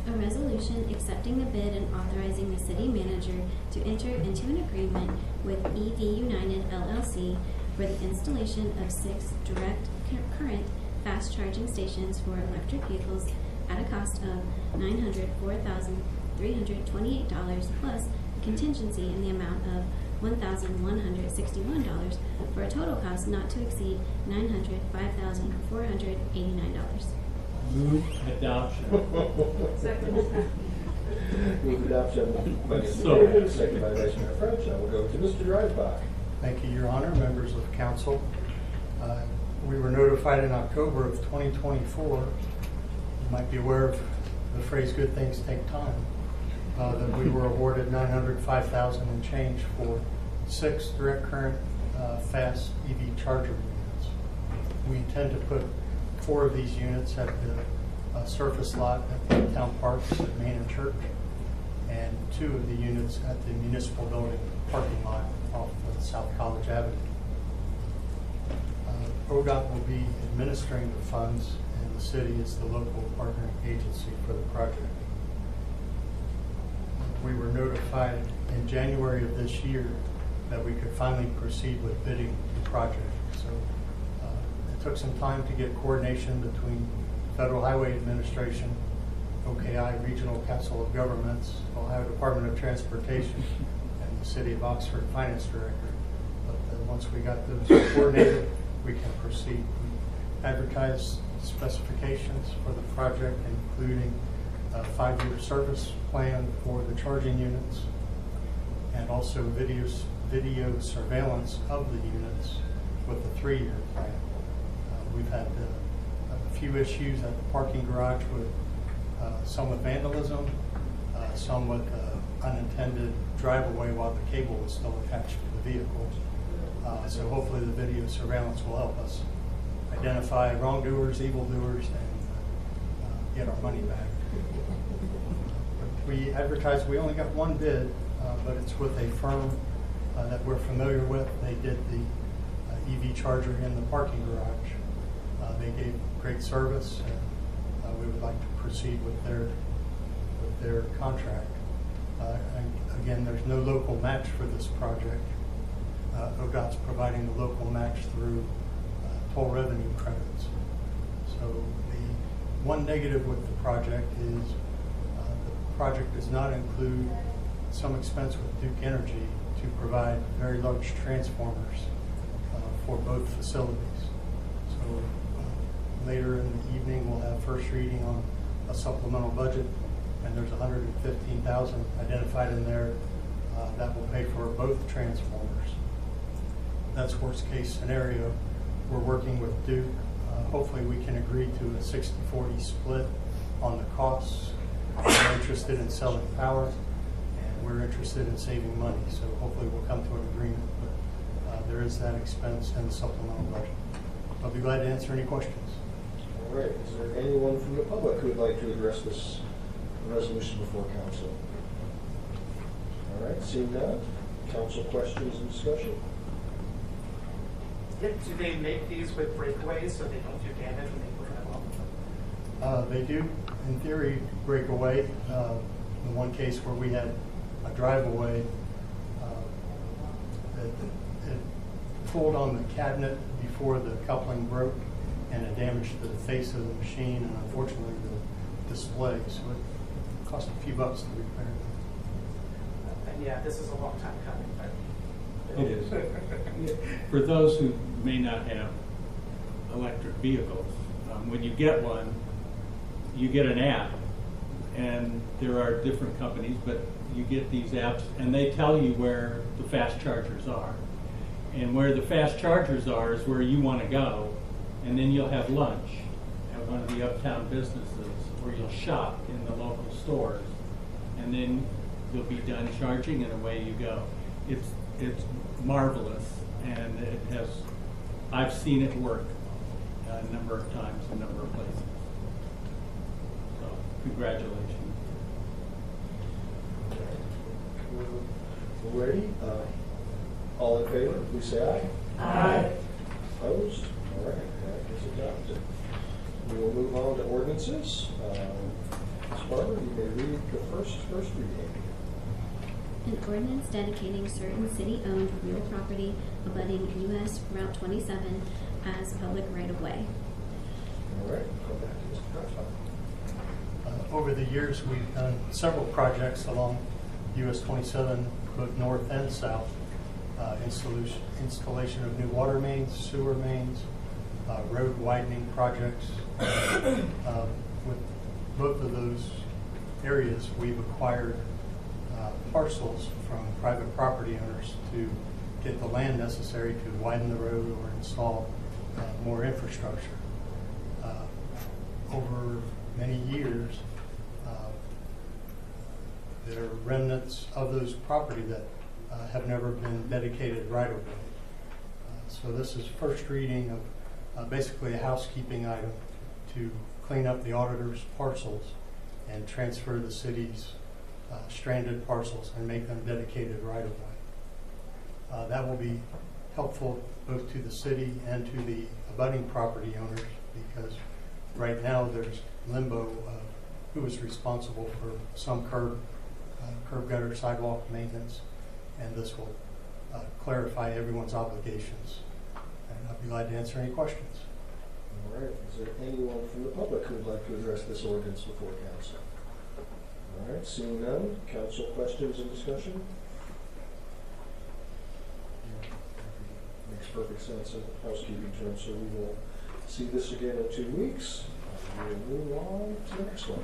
A resolution accepting the bid and authorizing the city manager to enter into an agreement with EV United LLC for the installation of 6 direct current fast charging stations for electric vehicles at a cost of $904,328 plus contingency in the amount of $1,161 for a total cost not to exceed $905,489. Move adoption. Second. Move adoption by Mr. So- Mayor, second by Vice Mayor French. Now we'll go to Mr. Dreisbach. Thank you, Your Honor, members of council. We were notified in October of 2024, you might be aware of the phrase "good things take time," that we were awarded $905,000 and change for 6 direct current fast EV charger units. We intend to put 4 of these units at the surface lot at the town parks at Main and Church, and 2 of the units at the municipal building parking lot off of South College Avenue. ODOT will be administering the funds, and the city is the local partnering agency for the project. We were notified in January of this year that we could finally proceed with bidding the project. So it took some time to get coordination between Federal Highway Administration, OKI, Regional Council of Governments, Ohio Department of Transportation, and the City of Oxford Finance Director. But once we got those coordinated, we can proceed. We advertised specifications for the project, including a 5-year service plan for the charging units, and also video surveillance of the units with a 3-year plan. We've had a few issues at the parking garage with some with vandalism, some with unintended drive-away while the cable was still attached to the vehicle. So hopefully the video surveillance will help us identify wrongdoers, evildoers, and get our money back. We advertised, we only got one bid, but it's with a firm that we're familiar with. They did the EV charger in the parking garage. They gave great service, and we would like to proceed with their contract. Again, there's no local match for this project. ODOT's providing the local match through toll revenue credits. So the one negative with the project is the project does not include some expense with Duke Energy to provide very large transformers for both facilities. So later in the evening, we'll have first reading on a supplemental budget, and there's $115,000 identified in there that will pay for both transformers. That's worst case scenario. We're working with Duke. Hopefully we can agree to a 60-40 split on the costs. They're interested in selling power, and we're interested in saving money. So hopefully we'll come to an agreement. But there is that expense in the supplemental budget. I'll be glad to answer any questions. All right. Is there anyone from the public who would like to address this resolution before council? All right. Seeing none, council questions and discussion. Do they make these with breakaways so they don't do damage when they put them up? They do, in theory, break away. In one case where we had a drive-away, it pulled on the cabinet before the coupling broke, and it damaged the face of the machine and unfortunately the display. So it cost a few bucks to repair it. And yeah, this is a long time coming, but it is. For those who may not have electric vehicles, when you get one, you get an app, and there are different companies, but you get these apps, and they tell you where the fast chargers are. And where the fast chargers are is where you want to go, and then you'll have lunch at one of the uptown businesses, or you'll shop in the local stores, and then you'll be done charging, and away you go. It's marvelous, and it has. I've seen it work a number of times, a number of places. So, congratulations. We're ready. All in favor, please say aye. Aye. Opposed? All right, that is adopted. We will move on to ordinances. Ms. Barber, you may read the first reading. An ordinance dedicating certain city-owned real property abutting U.S. Route 27 as public right-of-way. All right, go back to Mr. Cox. Over the years, we've done several projects along US 27, both north and south. Installation of new water mains, sewer mains, road widening projects. With both of those areas, we've acquired parcels from private property owners to get the land necessary to widen the road or install more infrastructure. Over many years, there are remnants of those property that have never been dedicated right-of-way. So this is first reading of basically a housekeeping item to clean up the auditor's parcels and transfer the city's stranded parcels and make them dedicated right-of-way. That will be helpful both to the city and to the abutting property owners, because right now there's limbo of who is responsible for some curb gutter, sidewalk maintenance, and this will clarify everyone's obligations. And I'll be glad to answer any questions. All right. Is there anyone from the public who would like to address this ordinance before council? All right. Seeing none, council questions and discussion? Makes perfect sense in housekeeping terms, so we will see this again in 2 weeks. We will move on to the next one.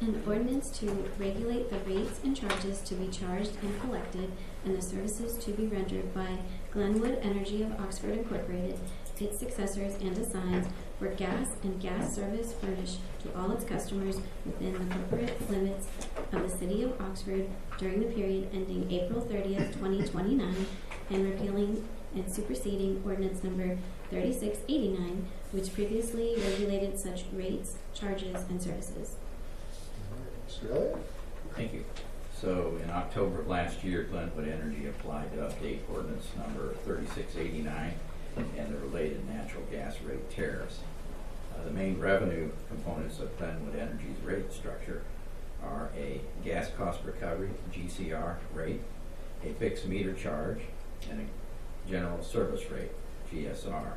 An ordinance to regulate the rates and charges to be charged and collected and the services to be rendered by Glenwood Energy of Oxford Incorporated, its successors and assigns for gas and gas service furnished to all its customers within the corporate limits of the City of Oxford during the period ending April 30th, 2029, and repealing and superseding ordinance number 3689, which previously regulated such rates, charges, and services. Mr. Elliott? Thank you. So in October of last year, Glenwood Energy applied to update ordinance number 3689 and the related natural gas rate tariffs. The main revenue components of Glenwood Energy's rate structure are a gas cost recovery, GCR rate, a fixed meter charge, and a general service rate, GSR.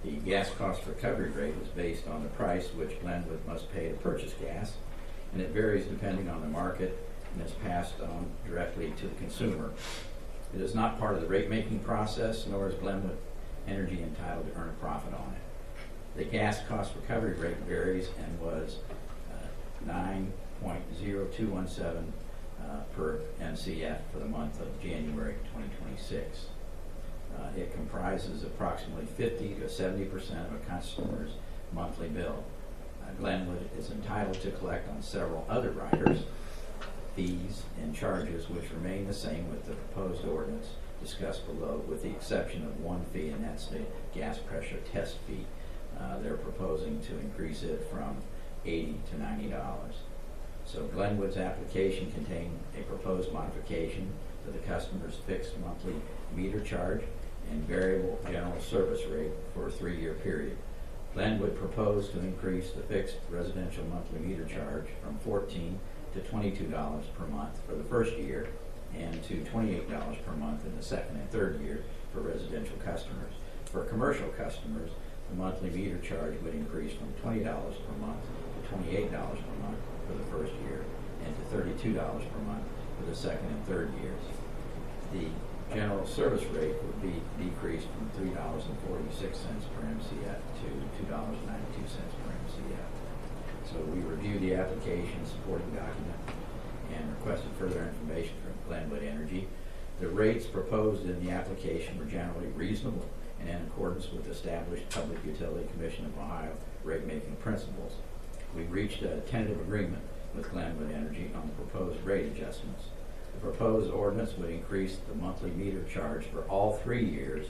The gas cost recovery rate is based on the price which Glenwood must pay to purchase gas, and it varies depending on the market and is passed on directly to the consumer. It is not part of the rate-making process, nor is Glenwood Energy entitled to earn a profit on it. The gas cost recovery rate varies and was 9.0217 per MCF for the month of January 2026. It comprises approximately 50 to 70% of a customer's monthly bill. Glenwood is entitled to collect on several other riders, fees, and charges which remain the same with the proposed ordinance discussed below, with the exception of one fee, and that's the gas pressure test fee. They're proposing to increase it from $80 to $90. So Glenwood's application contained a proposed modification to the customer's fixed monthly meter charge and variable general service rate for a 3-year period. Glenwood proposed to increase the fixed residential monthly meter charge from $14 to $22 per month for the first year and to $28 per month in the second and third year for residential customers. For commercial customers, the monthly meter charge would increase from $20 per month to $28 per month for the first year and to $32 per month for the second and third years. The general service rate would be decreased from $3.46 per MCF to $2.92 per MCF. So we reviewed the application, supporting document, and requested further information from Glenwood Energy. The rates proposed in the application were generally reasonable and in accordance with established Public Utility Commission of Ohio rate-making principles. We reached a tentative agreement with Glenwood Energy on the proposed rate adjustments. The proposed ordinance would increase the monthly meter charge for all 3 years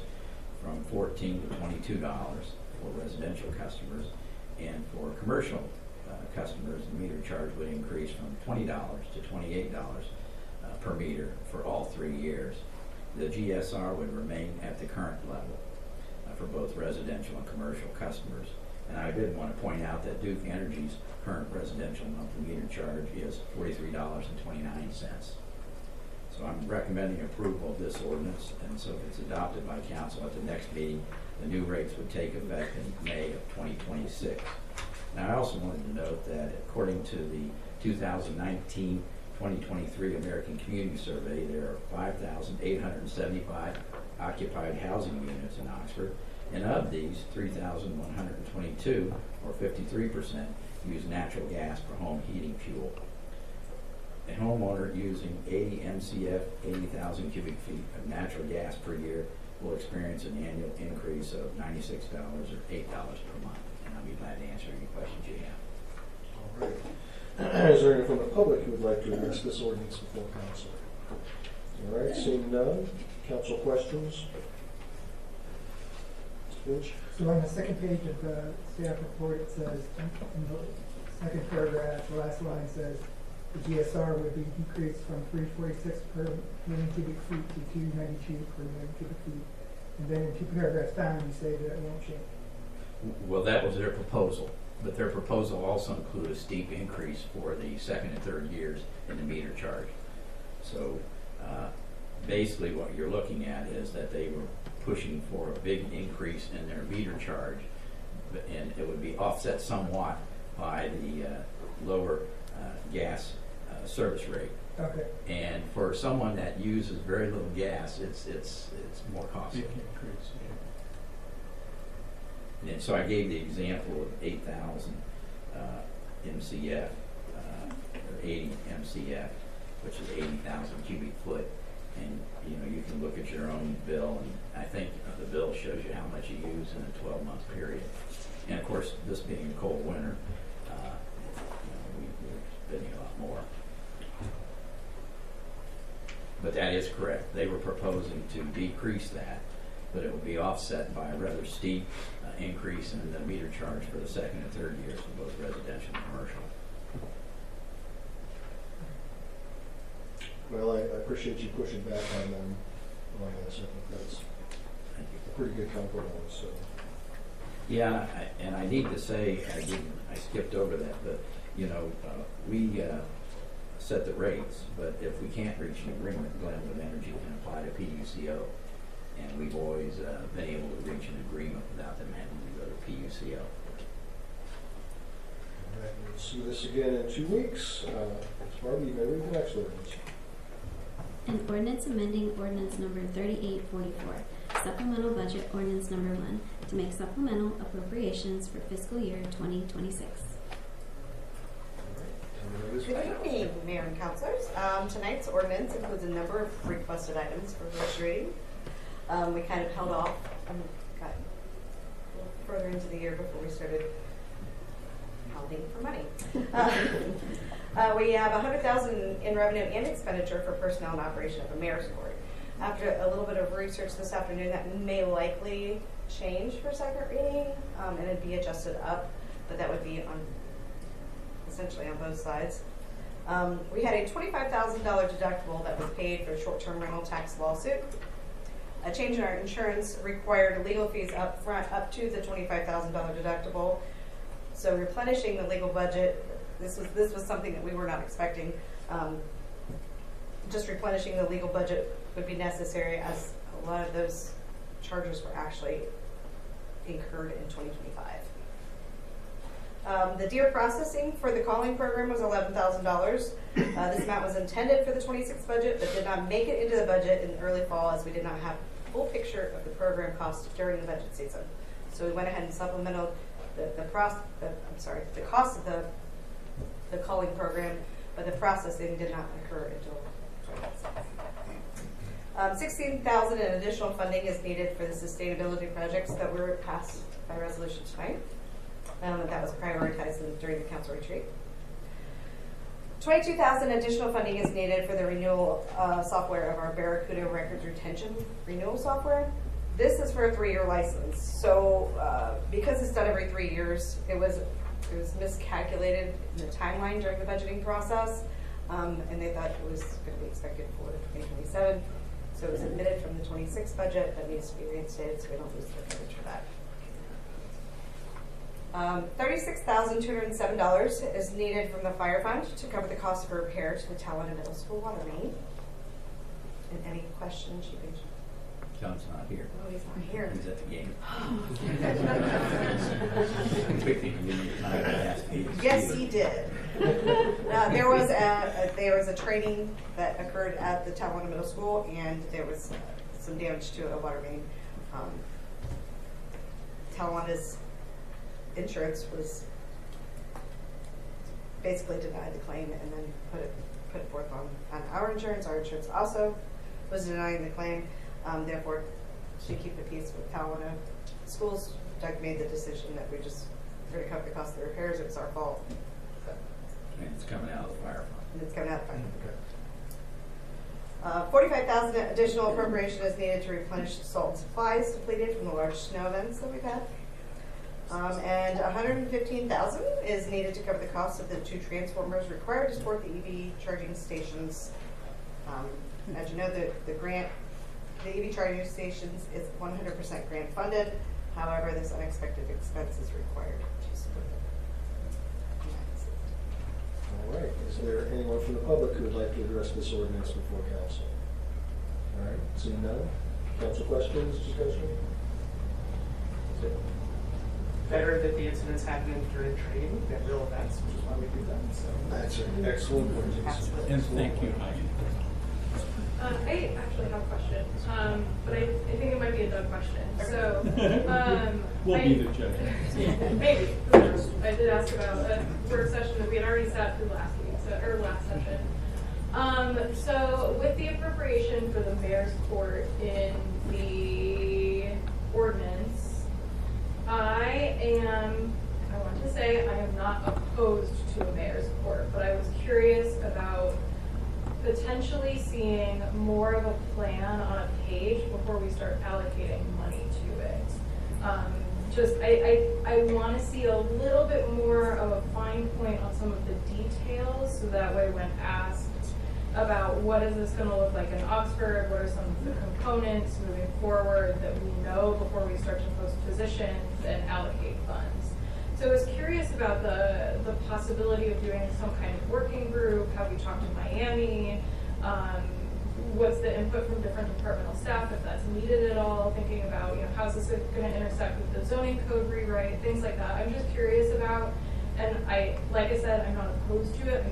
from $14 to $22 for residential customers, and for commercial customers, the meter charge would increase from $20 to $28 per meter for all 3 years. The GSR would remain at the current level for both residential and commercial customers. And I did want to point out that Duke Energy's current residential monthly meter charge is $43.29. So I'm recommending approval of this ordinance, and so if it's adopted by council at the next meeting, the new rates would take effect in May of 2026. Now, I also wanted to note that according to the 2019-2023 American Community Survey, there are 5,875 occupied housing units in Oxford, and of these, 3,122, or 53%, use natural gas for home heating fuel. A homeowner using 80 MCF, 80,000 cubic feet of natural gas per year will experience an annual increase of $96 or $8 per month. And I'll be glad to answer any questions you have. All right. Is there anyone from the public who would like to address this ordinance before council? All right, seeing none. Council questions? Mr. Finch? So on the second page of the staff report, it says, in the second paragraph, the last line says, the GSR would be decreased from 346 per million cubic feet to 292 per million cubic feet. And then in 2 paragraphs down, you say that it won't change. Well, that was their proposal, but their proposal also included a steep increase for the second and third years in the meter charge. So basically what you're looking at is that they were pushing for a big increase in their meter charge, and it would be offset somewhat by the lower gas service rate. Okay. And for someone that uses very little gas, it's more costly. And so I gave the example of 8,000 MCF, or 80 MCF, which is 80,000 cubic foot. And you know, you can look at your own bill, and I think the bill shows you how much you use in a 12-month period. And of course, this being a cold winter, we're spending a lot more. But that is correct. They were proposing to decrease that but it will be offset by a rather steep increase in the meter charge for the second and third years for both residential and commercial. Well, I appreciate you pushing back on them on this. I think that's a pretty good compromise. So. Yeah, and I need to say, I skipped over that, but you know, we set the rates, but if we can't reach an agreement, Glenwood Energy can apply to PUCO, and we've always been able to reach an agreement without them having to go to PUCO. All right, we'll see this again in 2 weeks. Barbie, you may read the next ordinance. An ordinance amending ordinance number 3844, supplemental budget ordinance number 1, to make supplemental appropriations for fiscal year 2026. Good evening, Mayor and Councilors. Tonight's ordinance includes a number of requested items for first reading. We kind of held off and got a little further into the year before we started hounding for money. We have $100,000 in revenue and expenditure for personnel and operation of the mayor's court. After a little bit of research this afternoon, that may likely change for second reading, and it'd be adjusted up, but that would be on essentially on both sides. We had a $25,000 deductible that was paid for a short-term rental tax lawsuit. A change in our insurance required legal fees up front up to the $25,000 deductible. So replenishing the legal budget, this was something that we were not expecting. Just replenishing the legal budget would be necessary, as a lot of those charges were actually incurred in 2025. The deer processing for the calling program was $11,000. This amount was intended for the 26 budget, but did not make it into the budget in early fall, as we did not have a full picture of the program cost during the budget season. So we went ahead and supplemented the cost of the calling program, but the processing did not occur until 2026. $16,000 in additional funding is needed for the sustainability projects that were passed by resolution tonight. That was prioritized during the council retreat. $22,000 additional funding is needed for the renewal software of our Barracuda records retention renewal software. This is for a 3-year license. So because it's done every 3 years, it was miscalculated in the timeline during the budgeting process, and they thought it was going to be expected for 2027. So it was omitted from the 26 budget. That needs to be reinstated so we don't lose the coverage for that. $36,207 is needed from the fire fund to cover the cost of a repair to the Talon Middle School water main. And any questions you can. John's not here. Oh, he's not here. He's at the game. Yes, he did. There was a training that occurred at the Talon Middle School, and there was some damage to a water main. Talon's insurance was basically denied the claim, and then put it forth on our insurance. Our insurance also was denying the claim. Therefore, to keep the peace with Talona schools, Doug made the decision that we're going to cover the cost of the repairs. It was our fault. So. And it's coming out of the fire fund. And it's coming out of the fire fund. $45,000 additional appropriation is needed to replenish salt and supplies depleted from the large snow events that we've had. And $115,000 is needed to cover the cost of the 2 transformers required to support the EV charging stations. As you know, the EV charging stations is 100% grant funded. However, this unexpected expense is required to support them. All right. Is there anyone from the public who would like to address this ordinance before council? All right. Seeing none. Council questions, discussion? Better that the incidents happen during training than real events, which is why we do them. So that's an excellent point. Absolutely. And thank you, Heidi. I actually have a question, but I think it might be a Doug question. So, we'll be the judge. Maybe. Who knows? I did ask about a work session that we had already sat through last week, or last session. So, with the appropriation for the mayor's court in the ordinance, I want to say I am not opposed to a mayor's court, but I was curious about potential potentially seeing more of a plan on a page before we start allocating money to it. I want to see a little bit more of a fine point on some of the details, so that way when asked about what is this going to look like in Oxford, what are some of the components moving forward that we know before we start to post positions and allocate funds. So I was curious about the possibility of doing some kind of working group. Have we talked to Miami? What's the input from different departmental staff, if that's needed at all? Thinking about, how's this going to intersect with the zoning code rewrite, things like that. I'm just curious about, and like I said, I'm not opposed to it.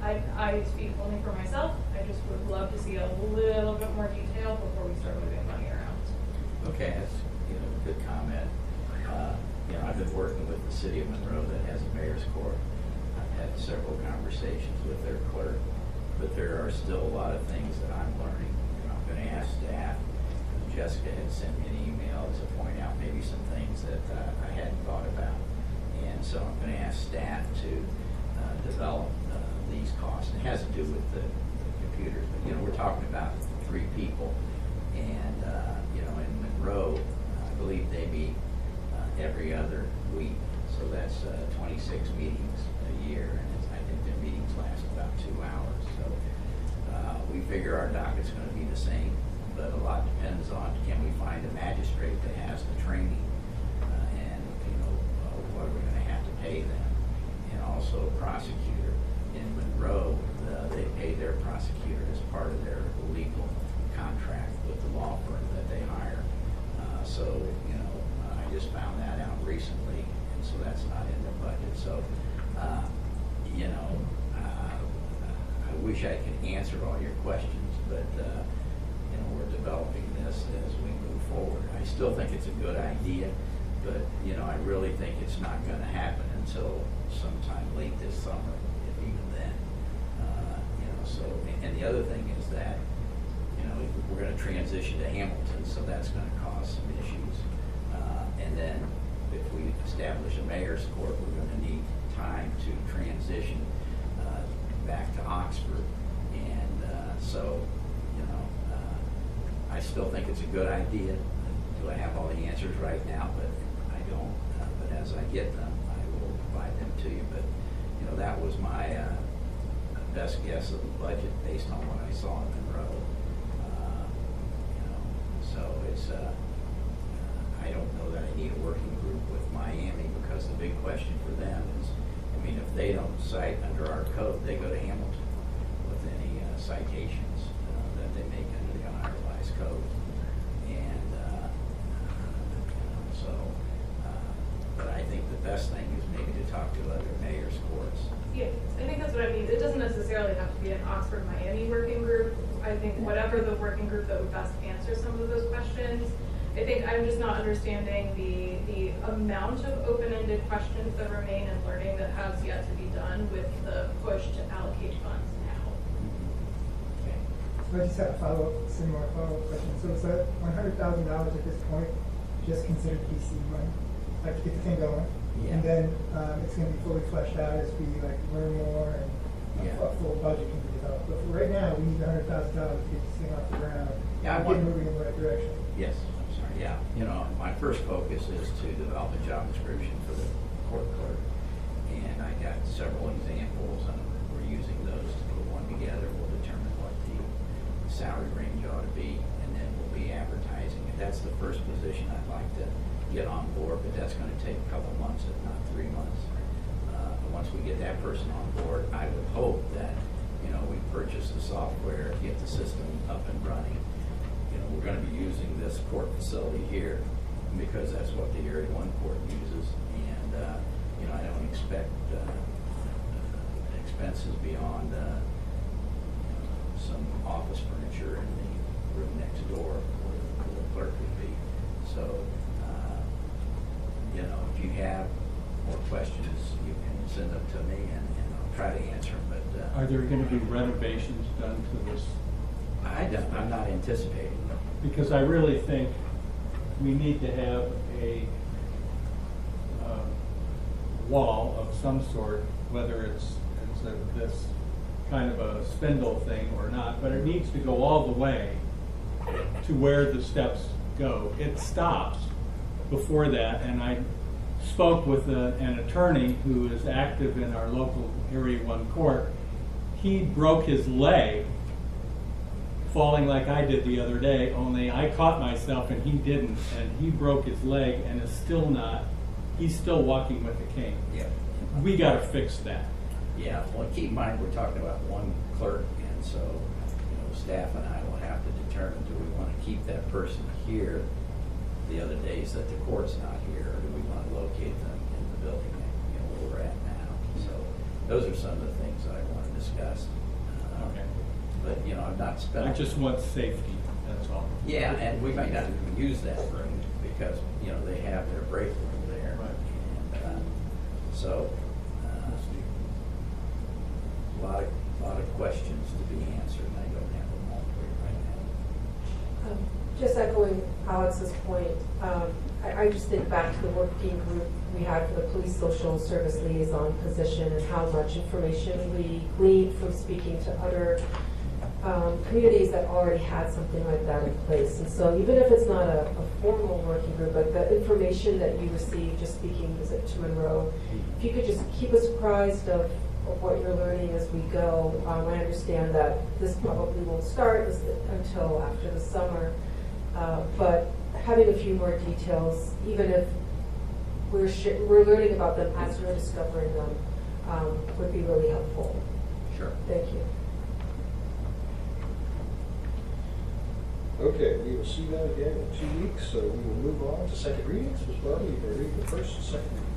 I speak only for myself. I just would love to see a little bit more detail before we start moving money around. Okay, that's a good comment. I've been working with the city of Monroe that has a mayor's court. I've had several conversations with their clerk, but there are still a lot of things that I'm learning. I'm going to ask staff. Jessica had sent me an email to point out maybe some things that I hadn't thought about, and so I'm going to ask staff to develop these costs. It has to do with the computers, but we're talking about 3 people, and in Monroe, I believe they meet every other week, so that's 26 meetings a year, and I think their meetings last about 2 hours. So we figure our docket's going to be the same, but a lot depends on, can we find a magistrate that has the training, and what are we going to have to pay them, and also a prosecutor. In Monroe, they pay their prosecutor as part of their legal contract with the law firm that they hire. So I just found that out recently, and so that's not in the budget. So I wish I could answer all your questions, but we're developing this as we move forward. I still think it's a good idea, but I really think it's not going to happen until sometime late this summer, if even then. So, and the other thing is that we're going to transition to Hamilton, so that's going to cause some issues. And then if we establish a mayor's court, we're going to need time to transition back to Oxford. And I still think it's a good idea. Do I have all the answers right now? But I don't. But as I get them, I will provide them to you. But that was my best guess of the budget based on what I saw in Monroe. So it's. I don't know that I need a working group with Miami, because the big question for them is, if they don't cite under our code, they go to Hamilton with any citations that they make under the unrevised code. And but I think the best thing is maybe to talk to other mayor's courts. Yeah, I think that's what I mean. It doesn't necessarily have to be an Oxford-Miami working group. I think whatever the working group that would best answer some of those questions. I think I'm just not understanding the amount of open-ended questions that remain and learning that has yet to be done with the push to allocate funds now. Okay. So I just have a similar follow-up question. So is that $100,000 at this point just considered PC money, like to get the thing going? Yeah. And then it's going to be fully fleshed out as we learn more and a full budget can be developed. But for right now, we need $100,000 to get this thing off the ground and get moving in the right direction. Yes, I'm sorry. Yeah, my first focus is to develop a job description for the court clerk, and I got several examples, and we're using those to put one together. We'll determine what the salary range ought to be, and then we'll be advertising it. That's the first position I'd like to get on board, but that's going to take a couple months, if not 3 months. Once we get that person on board, I would hope that we purchase the software, get the system up and running. We're going to be using this court facility here because that's what the Area 1 court uses, and I don't expect expenses beyond some office furniture in the room next door where the clerk would be. So, if you have more questions, you can send them to me, and I'll try to answer them. But are there going to be renovations done to this? I'm not anticipating them. Because I really think we need to have a wall of some sort, whether it's this kind of a spindle thing or not, but it needs to go all the way to where the steps go. It stops before that, and I spoke with an attorney who is active in our local Area 1 court. He broke his leg falling like I did the other day, only I caught myself and he didn't, and he broke his leg and is still not, he's still walking with a cane. Yeah. We got to fix that. Yeah, well, keep in mind, we're talking about one clerk, and so, staff and I will have to determine, do we want to keep that person here the other days that the court's not here, or do we want to locate them in the building where we're at now? So those are some of the things I want to discuss. Okay. But, I'm not spending. I just want safety, that's all. Yeah, and we might not even use that room because, they have their break room there. Right. And, so, a lot of questions to be answered, and I don't have them all for you right now. Just echoing Alex's point, I just think back to the working group we had for the police social service liaison position and how much information we gleaned from speaking to other communities that already had something like that in place. And so even if it's not a formal working group, but the information that you receive just speaking to Monroe, if you could just keep us apprised of what you're learning as we go. I understand that this probably won't start until after the summer, but having a few more details, even if we're learning about them as we're discovering them, would be really helpful. Sure. Thank you. Okay, we will see that again in 2 weeks, so we will move on to second readings. Ms. Barbara, you can read the first and second reading.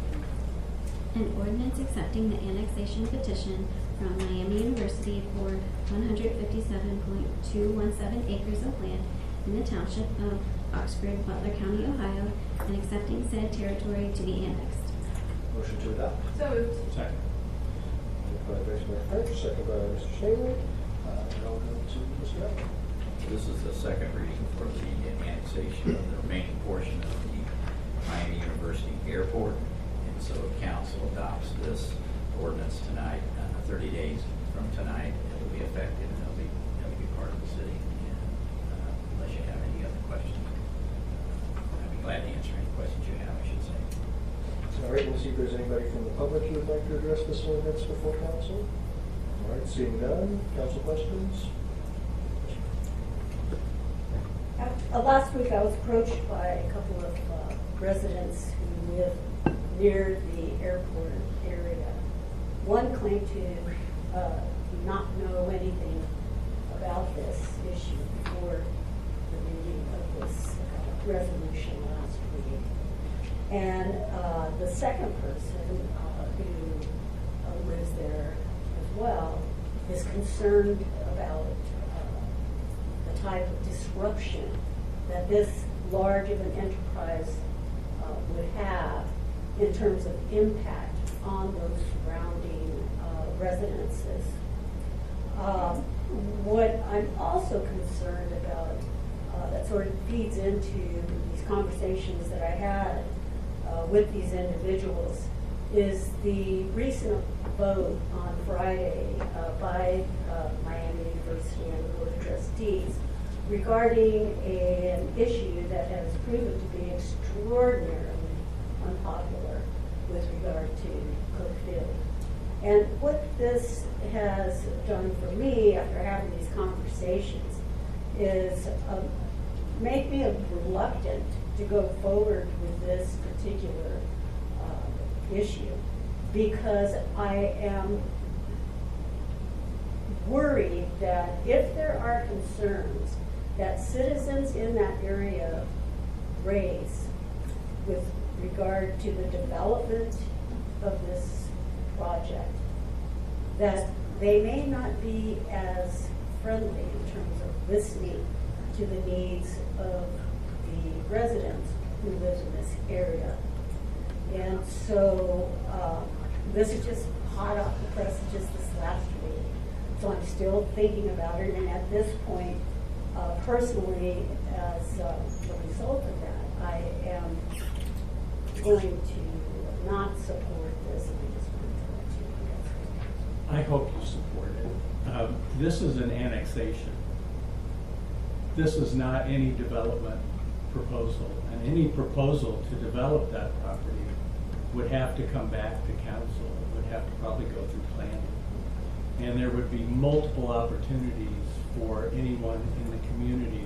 An ordinance accepting the annexation petition from Miami University for 157.217 acres of land in the township of Oxford, Butler County, Ohio, and accepting said territory to be annexed. Motion to adopt. So moved. Second. Moved by Vice Mayor French, second by Mr. Shanley. And I'll go to Mr. Allen. This is the second reading for the annexation of the remaining portion of the Miami University Airport. And so council adopts this ordinance tonight, 30 days from tonight. It will be effective and it'll be part of the city. And unless you have any other questions, I'd be glad to answer any questions you have, I should say. All right, we'll see if there's anybody from the public who would like to address this ordinance before council. All right, seeing none, council questions? Last week I was approached by a couple of residents who live near the airport area. One claimed to not know anything about this issue before the reading of this resolution last week. And the second person who lives there as well is concerned about the type of disruption that this large of an enterprise would have in terms of impact on those surrounding residences. What I'm also concerned about that sort of feeds into these conversations that I had with these individuals is the recent vote on Friday by Miami University and the Board of Trustees regarding an issue that has proven to be extraordinarily unpopular with regard to Cook Field. And what this has done for me after having these conversations is make me reluctant to go forward with this particular issue, because I am worried that if there are concerns that citizens in that area raise with regard to the development of this project, that they may not be as friendly in terms of listening to the needs of the residents who live in this area. And so this is just hot off the press just this last week. So I'm still thinking about it, and at this point, personally, as a result of that, I am going to not support this, and I just want to let you know. I hope you support it. This is an annexation. This is not any development proposal. And any proposal to develop that property would have to come back to council. It would have to probably go through planning. And there would be multiple opportunities for anyone in the community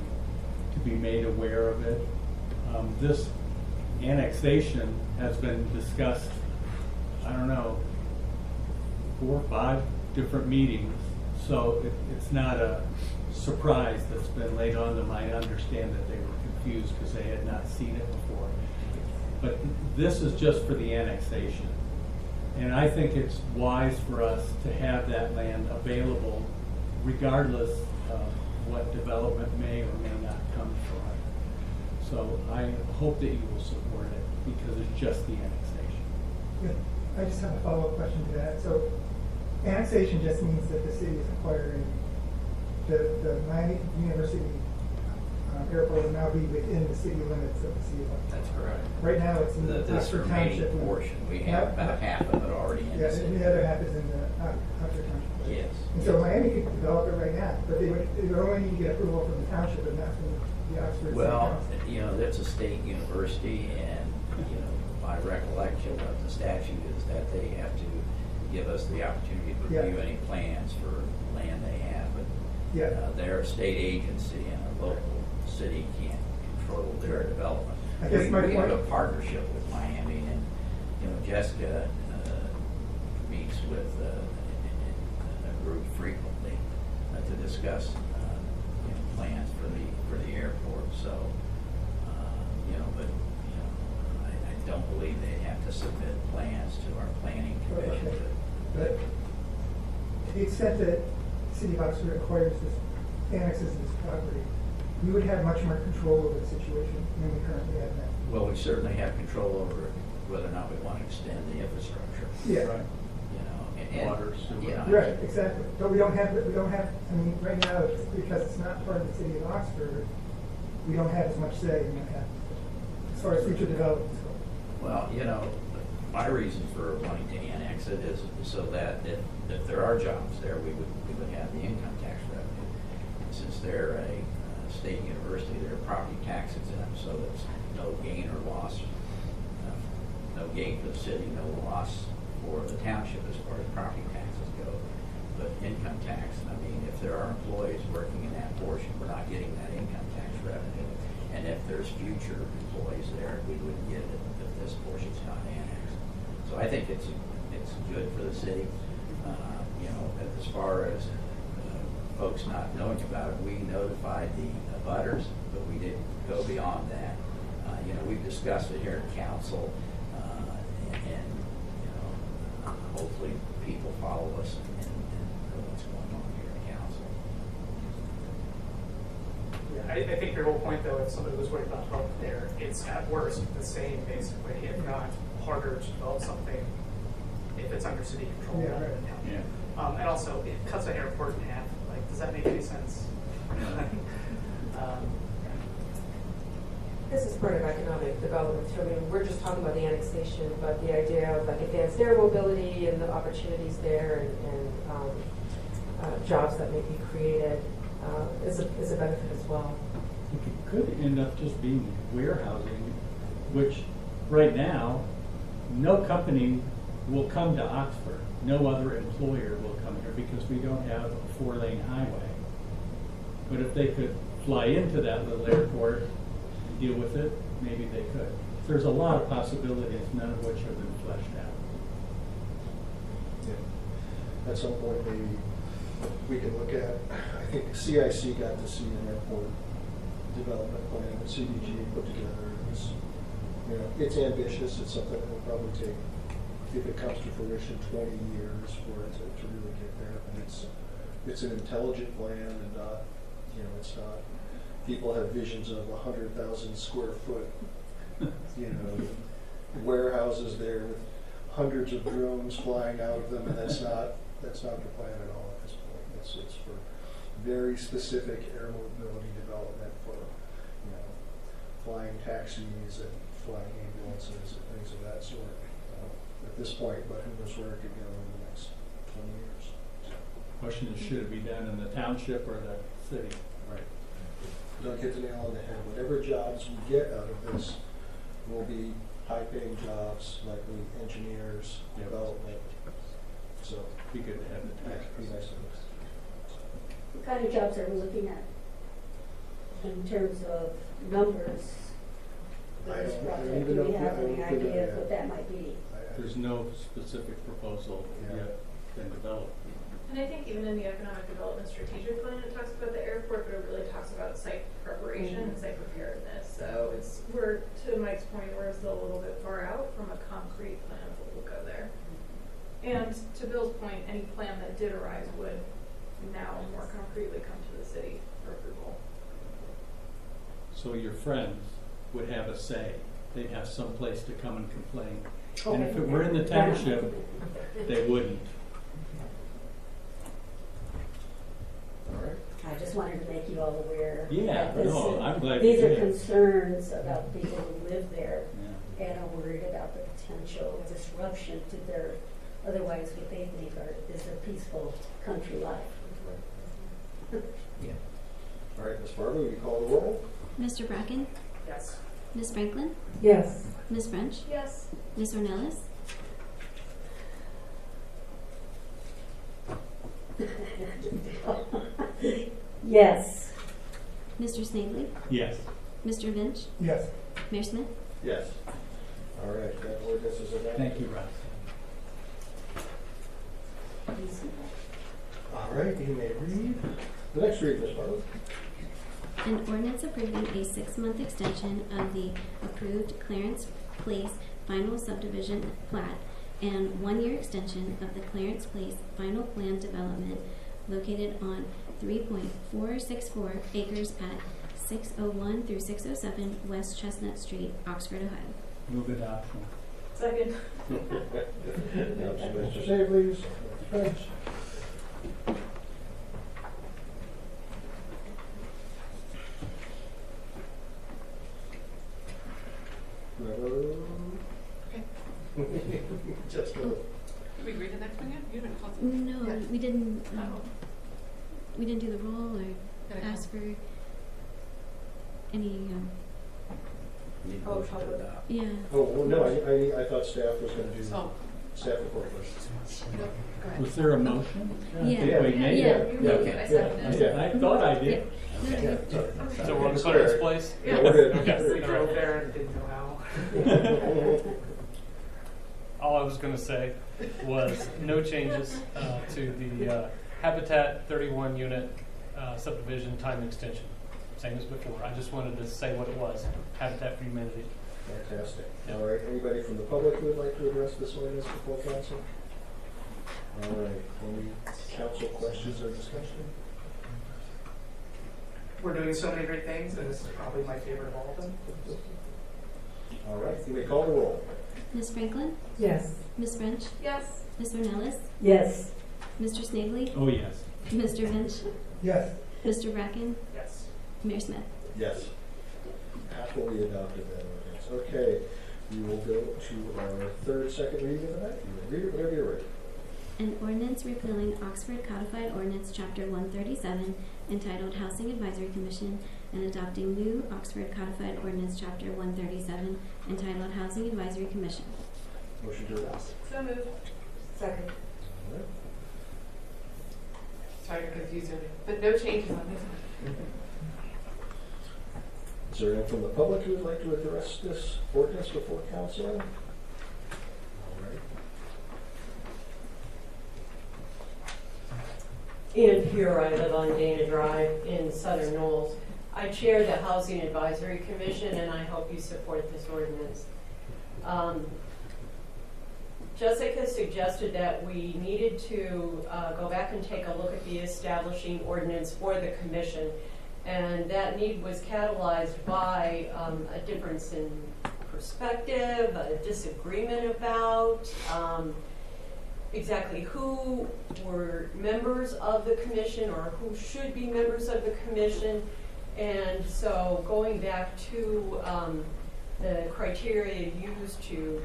to be made aware of it. This annexation has been discussed, I don't know, 4 or 5 different meetings. So it's not a surprise that's been laid on them. I understand that they were confused because they had not seen it before. But this is just for the annexation. And I think it's wise for us to have that land available regardless of what development may or may not come from it. So I hope that you will support it because it's just the annexation. Good. I just have a follow-up question to that. So annexation just means that the city is acquiring the Miami University airport will now be within the city limits of the city of Oxford. That's correct. Right now, it's in the This Oxford remaining Township. portion, we have about half of it already in the Yeah, city. and the other half is in the Oxford Township. Yes. And so Miami could develop it right now, but they would only need to get approval from the township and not from the Oxford City Well, Council. you know, that's a state university, and, you know, my recollection of the statute is that they have to give us the opportunity to review any plans for land they have. But they're a state agency, and a local city can't control their development. I guess We have a partnership with Miami, and, you know, Jessica meets with a group frequently to discuss you know, plans for the airport. So, you know, but you know, I don't believe they have to submit plans to our planning commission. Okay. But to the extent that the city of Oxford acquires this, annexes this property, we would have much more control over the situation than we currently have now. Well, we certainly have control over whether or not we want to extend the infrastructure. Yeah. Right. You know, and Water, sewer. you know, Right, exactly. But we don't have, I mean, right now, because it's not part of the city of Oxford, we don't have as much say in what happens as far as future developments go. Well, you know, my reason for wanting to annex it is so that if there are jobs there, we would have the income tax revenue. Since they're a state university, they're property tax exempt, so it's no gain or loss. No gain for the city, no loss for the township as far as property taxes go. But income tax, I mean, if there are employees working in that portion, we're not getting that income tax revenue. And if there's future employees there, we wouldn't get it if this portion's not annexed. So I think it's good for the city. You know, as far as folks not knowing about it, we notified the abutters, but we didn't go beyond that. You know, we've discussed it here at council, and you know, hopefully people follow us and know what's going on here at council. Yeah, I think your whole point, though, if somebody was worried about development there, it's at worst the same, basically, if not harder to develop something if it's under city control. Yeah, right. Yeah. And also, it cuts an airport in half. Like, does that make any sense? This is part of economic development too. I mean, we're just talking about the annexation, but the idea of like advanced air mobility and the opportunities there and jobs that may be created is a benefit as well. It could end up just being warehousing, which right now, no company will come to Oxford. No other employer will come here because we don't have a 4-lane highway. But if they could fly into that little airport and deal with it, maybe they could. There's a lot of possibilities, none of which have been fleshed out. Yeah. At some point, maybe we can look at, I think CIC got to see an airport development plan that CDG put together. It's, you know, it's ambitious. It's something that will probably take, if it comes to fruition, 20 years for it to really get there. And it's an intelligent plan and not, you know, it's not, people have visions of 100,000 square foot, you know, warehouses there with hundreds of drones flying out of them, and that's not the plan at all at this point. It's for very specific air mobility development for, you know, flying taxis and flying ambulances and things of that sort. At this point, but who knows where it could go in the next 20 years. Question is, should it be done in the township or the city? Right. Don't hit the nail on the head. Whatever jobs we get out of this will be high-paying jobs, likely engineers, Yep. development. So Be good to have the tax. be nice to us. What kind of jobs are we looking at in terms of numbers? For this I don't project, even do we know if have we- any I don't idea know of what that might be? There's no specific proposal yet been developed. And I think even in the economic development strategic plan, it talks about the airport, but it really talks about site preparation and site preparedness. So we're, to Mike's point, we're still a little bit far out from a concrete plan of what will go there. And to Bill's point, any plan that did arise would now more concretely come to the city for approval. So your friends would have a say. They'd have some place to come and complain. And if it were in the township, they wouldn't. All right. I just wanted to make you all aware. Yeah, that this no, is- I'm glad These you are did. concerns about people who live there Yeah. and are worried about the potential disruption to their, otherwise what they think is a peaceful country life. Yeah. All right, Ms. Barber, will you call the roll? Mr. Bracken, Yes. Ms. Franklin, Yes. Ms. French, Yes. Ms. Ornelas, Yes. Mr. Snavely, Yes. Mr. Vinch, Yes. Mayor Smith. Yes. All right, that ordinance is adopted. Thank you, Russ. All right, you may read the next read, Ms. Barber. An ordinance approving a 6-month extension of the approved Clarence Place final subdivision plat and 1-year extension of the Clarence Place final plan development located on 3.464 acres at 601 through 607 West Chestnut Street, Oxford, Ohio. Move adoption. Second. Now, Mr. Snavely, Ms. French. Just a little. Did we read the next one yet? You haven't called it. No, Yeah. we didn't. Oh. We didn't do the roll or Gotta ask for any. Need a motion to adopt. Yeah. Oh, well, no, I thought staff was going to do Oh. staff report first. No, go ahead. Was there a motion? Yeah. Did we make Yeah. it? You moved it, I seconded it. I thought I did. Yeah, sorry. So we're on Clarence Place? Yeah, we're good. Okay. We drove there and didn't know how. All I was going to say was no changes to the Habitat 31 unit subdivision time extension. Same as before. I just wanted to say what it was. Habitat for Humanity. Fantastic. Yeah. All right, anybody from the public who would like to address this ordinance before council? All right, any council questions or discussion? We're doing so many great things, and this is probably my favorite of all of them. All right, you may call the roll. Ms. Franklin, Yes. Ms. French, Yes. Ms. Ornelas, Yes. Mr. Snavely, Oh, yes. Mr. Vinch, Yes. Mr. Bracken, Yes. Mayor Smith. Yes. Happily adopted that ordinance. Okay, we will go to our third, second reading of the night. You may read it whenever you're ready. An ordinance repealing Oxford Codified Ordinance Chapter 137 entitled Housing Advisory Commission and adopting new Oxford Codified Ordinance Chapter 137 entitled Housing Advisory Commission. Motion to adopt. So moved. Second. All right. Sorry to confuse you, but no changes on this one. Is there anyone from the public who would like to address this ordinance before council? All right. And here I live on Dana Drive in Southern Knolls. I chair the Housing Advisory Commission, and I hope you support this ordinance. Jessica suggested that we needed to go back and take a look at the establishing ordinance for the commission, and that need was catalyzed by a difference in perspective, a disagreement about exactly who were members of the commission or who should be members of the commission. And so going back to the criteria used to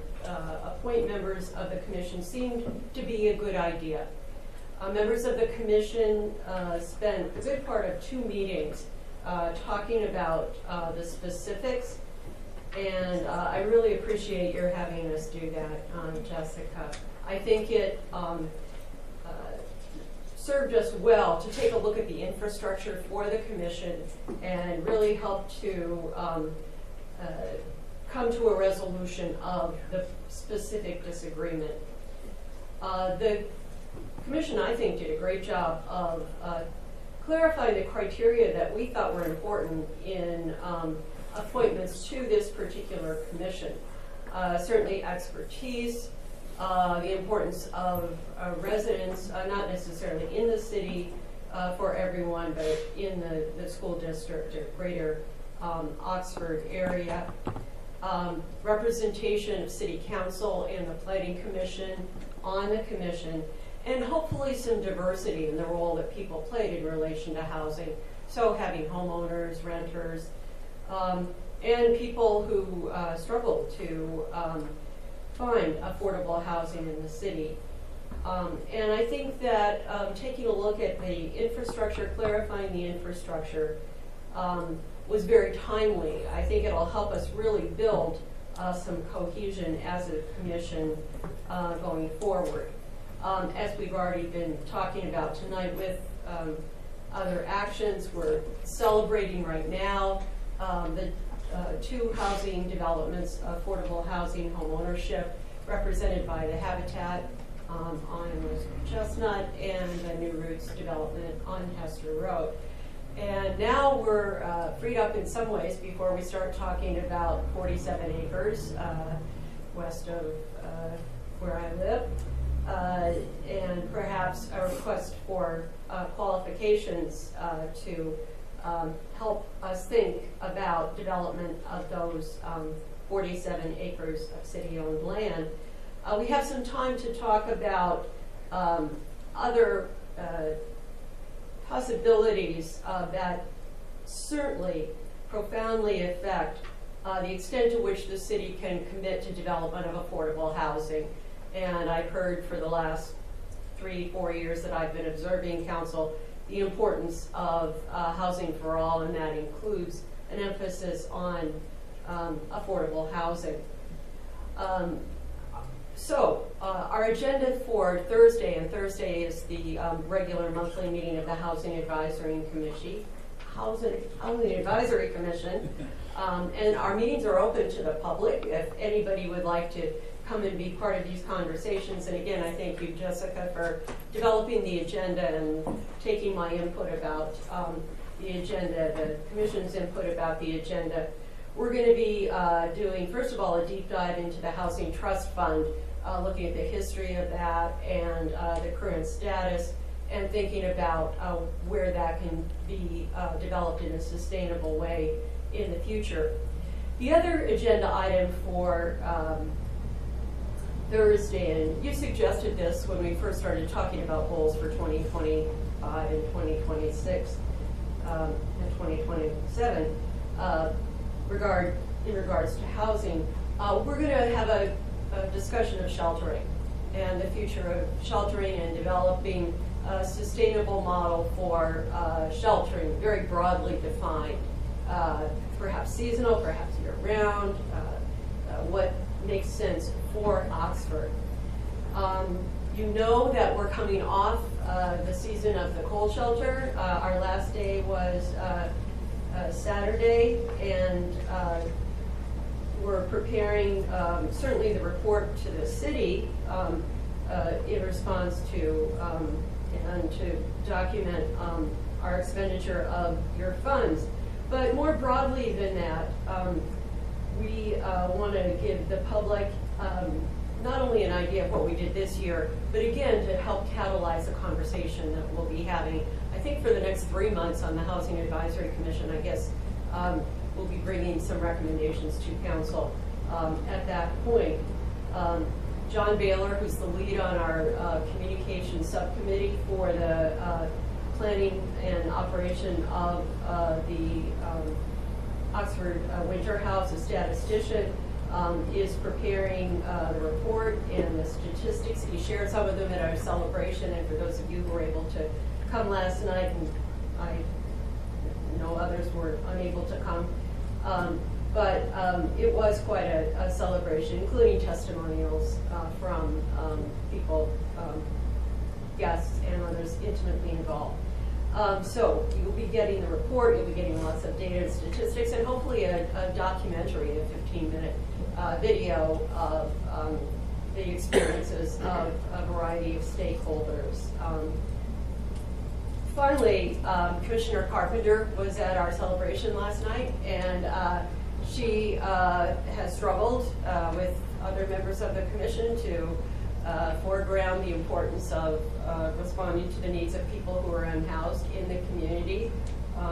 appoint members of the commission seemed to be a good idea. Members of the commission spent a good part of 2 meetings talking about the specifics, and I really appreciate your having us do that, Jessica. I think it served us well to take a look at the infrastructure for the commission and really help to come to a resolution of the specific disagreement. The commission, I think, did a great job of clarifying the criteria that we thought were important in appointments to this particular commission. Certainly expertise, the importance of residents, not necessarily in the city for everyone, but in the school district or greater Oxford area. Representation of city council and the planning commission on the commission, and hopefully some diversity in the role that people played in relation to housing. So having homeowners, renters, and people who struggle to find affordable housing in the city. And I think that taking a look at the infrastructure, clarifying the infrastructure, was very timely. I think it'll help us really build some cohesion as a commission going forward. As we've already been talking about tonight with other actions, we're celebrating right now the 2 housing developments, affordable housing homeownership, represented by the Habitat on Chestnut and the New Roots development on Hester Road. And now we're freed up in some ways before we start talking about 47 acres west of where I live, and perhaps a request for qualifications to help us think about development of those 47 acres of city-owned land. We have some time to talk about other possibilities that certainly profoundly affect the extent to which the city can commit to development of affordable housing. And I've heard for the last 3-4 years that I've been observing council the importance of housing for all, and that includes an emphasis on affordable housing. So our agenda for Thursday, and Thursday is the regular monthly meeting of the Housing Advisory Commission. And our meetings are open to the public if anybody would like to come and be part of these conversations. And again, I thank you, Jessica, for developing the agenda and taking my input about the agenda, the commission's input about the agenda. We're going to be doing, first of all, a deep dive into the Housing Trust Fund, looking at the history of that and the current status, and thinking about where that can be developed in a sustainable way in the future. The other agenda item for Thursday, and you suggested this when we first started talking about goals for 2025 and 2026 and 2027, in regards to housing, we're going to have a discussion of sheltering and the future of sheltering and developing a sustainable model for sheltering, very broadly defined, perhaps seasonal, perhaps year-round, what makes sense for Oxford. You know that we're coming off the season of the coal shelter. Our last day was Saturday, and we're preparing certainly the report to the city in response to and to document our expenditure of your funds. But more broadly than that, we want to give the public not only an idea of what we did this year, but again to help catalyze the conversation that we'll be having. I think for the next 3 months on the Housing Advisory Commission, I guess we'll be bringing some recommendations to council at that point. John Baylor, who's the lead on our communications subcommittee for the planning and operation of the Oxford Winter House, a statistician, is preparing the report and the statistics. He shared some of them at our celebration, and for those of you who were able to come last night, and I know others were unable to come, but it was quite a celebration, including testimonials from people, guests, and others intimately involved. So you'll be getting the report, you'll be getting lots of data and statistics, and hopefully a documentary, a 15-minute video of the experiences of a variety of stakeholders. Finally, Commissioner Carpenter was at our celebration last night, and she has struggled with other members of the commission to foreground the importance of responding to the needs of people who are unhoused in the community.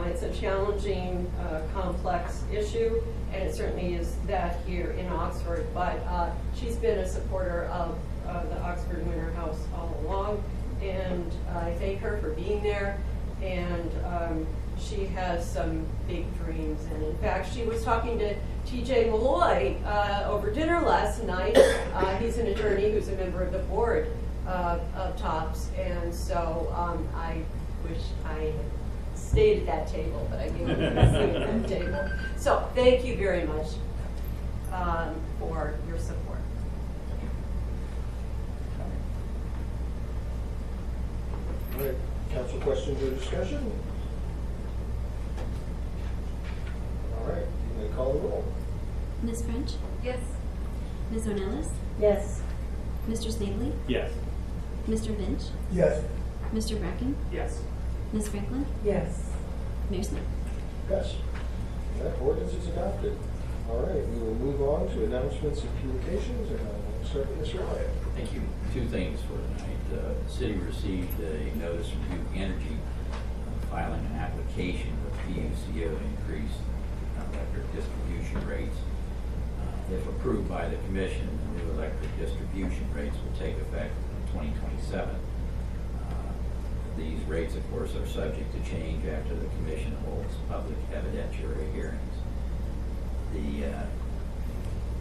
It's a challenging, complex issue, and it certainly is that here in Oxford, but she's been a supporter of the Oxford Winter House all along, and I thank her for being there, and she has some big dreams, and in fact, she was talking to TJ Malloy over dinner last night. He's an attorney who's a member of the board of TOPS, and so I wish I had stayed at that table, but I didn't sit at that table. So thank you very much for your support. All right, council questions or discussion? All right, you may call the roll. Ms. French? Yes. Ms. Ornelas? Yes. Mr. Snavely? Yes. Mr. Finch? Yes. Mr. Bracken? Yes. Ms. Franklin? Yes. Mayor Smith? Yes. That ordinance is adopted. All right, we will move on to announcements and communications, and I'll start with Mr. Elliott. Thank you. Two things for tonight. The city received a notice from Duke Energy filing an application with PUCO to increase electric distribution rates. If approved by the commission, the new electric distribution rates will take effect in 2027. These rates, of course, are subject to change after the commission holds public evidentiary hearings. The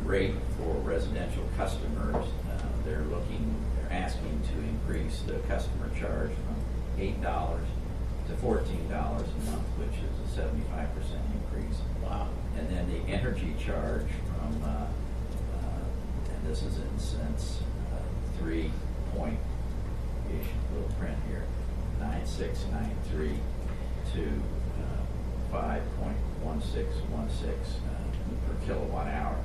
rate for residential customers, they're asking to increase the customer charge from $8 to $14 a month, which is a 75% increase. Wow. And then the energy charge from, and this is in cents, 3-point-ish little print here, 9693 to 5.1616 per kilowatt hour.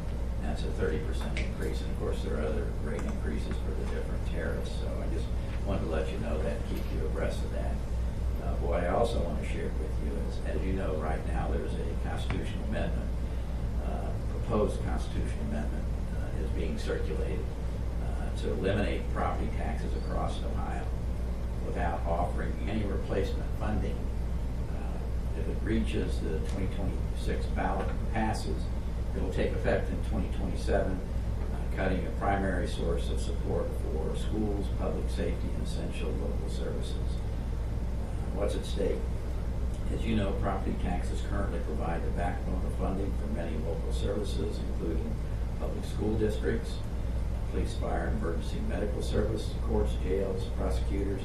That's a 30% increase, and of course there are other rate increases for the different tariffs. So I just wanted to let you know that, keep you abreast of that. What I also want to share with you is, as you know, right now there's a constitutional amendment, proposed constitutional amendment is being circulated to eliminate property taxes across Ohio without offering any replacement funding. If it reaches the 2026 ballot and passes, it will take effect in 2027, cutting a primary source of support for schools, public safety, and essential local services. What's at stake? As you know, property taxes currently provide the backbone of funding for many local services, including public school districts, police, fire, and emergency medical service, courts, jails, prosecutors,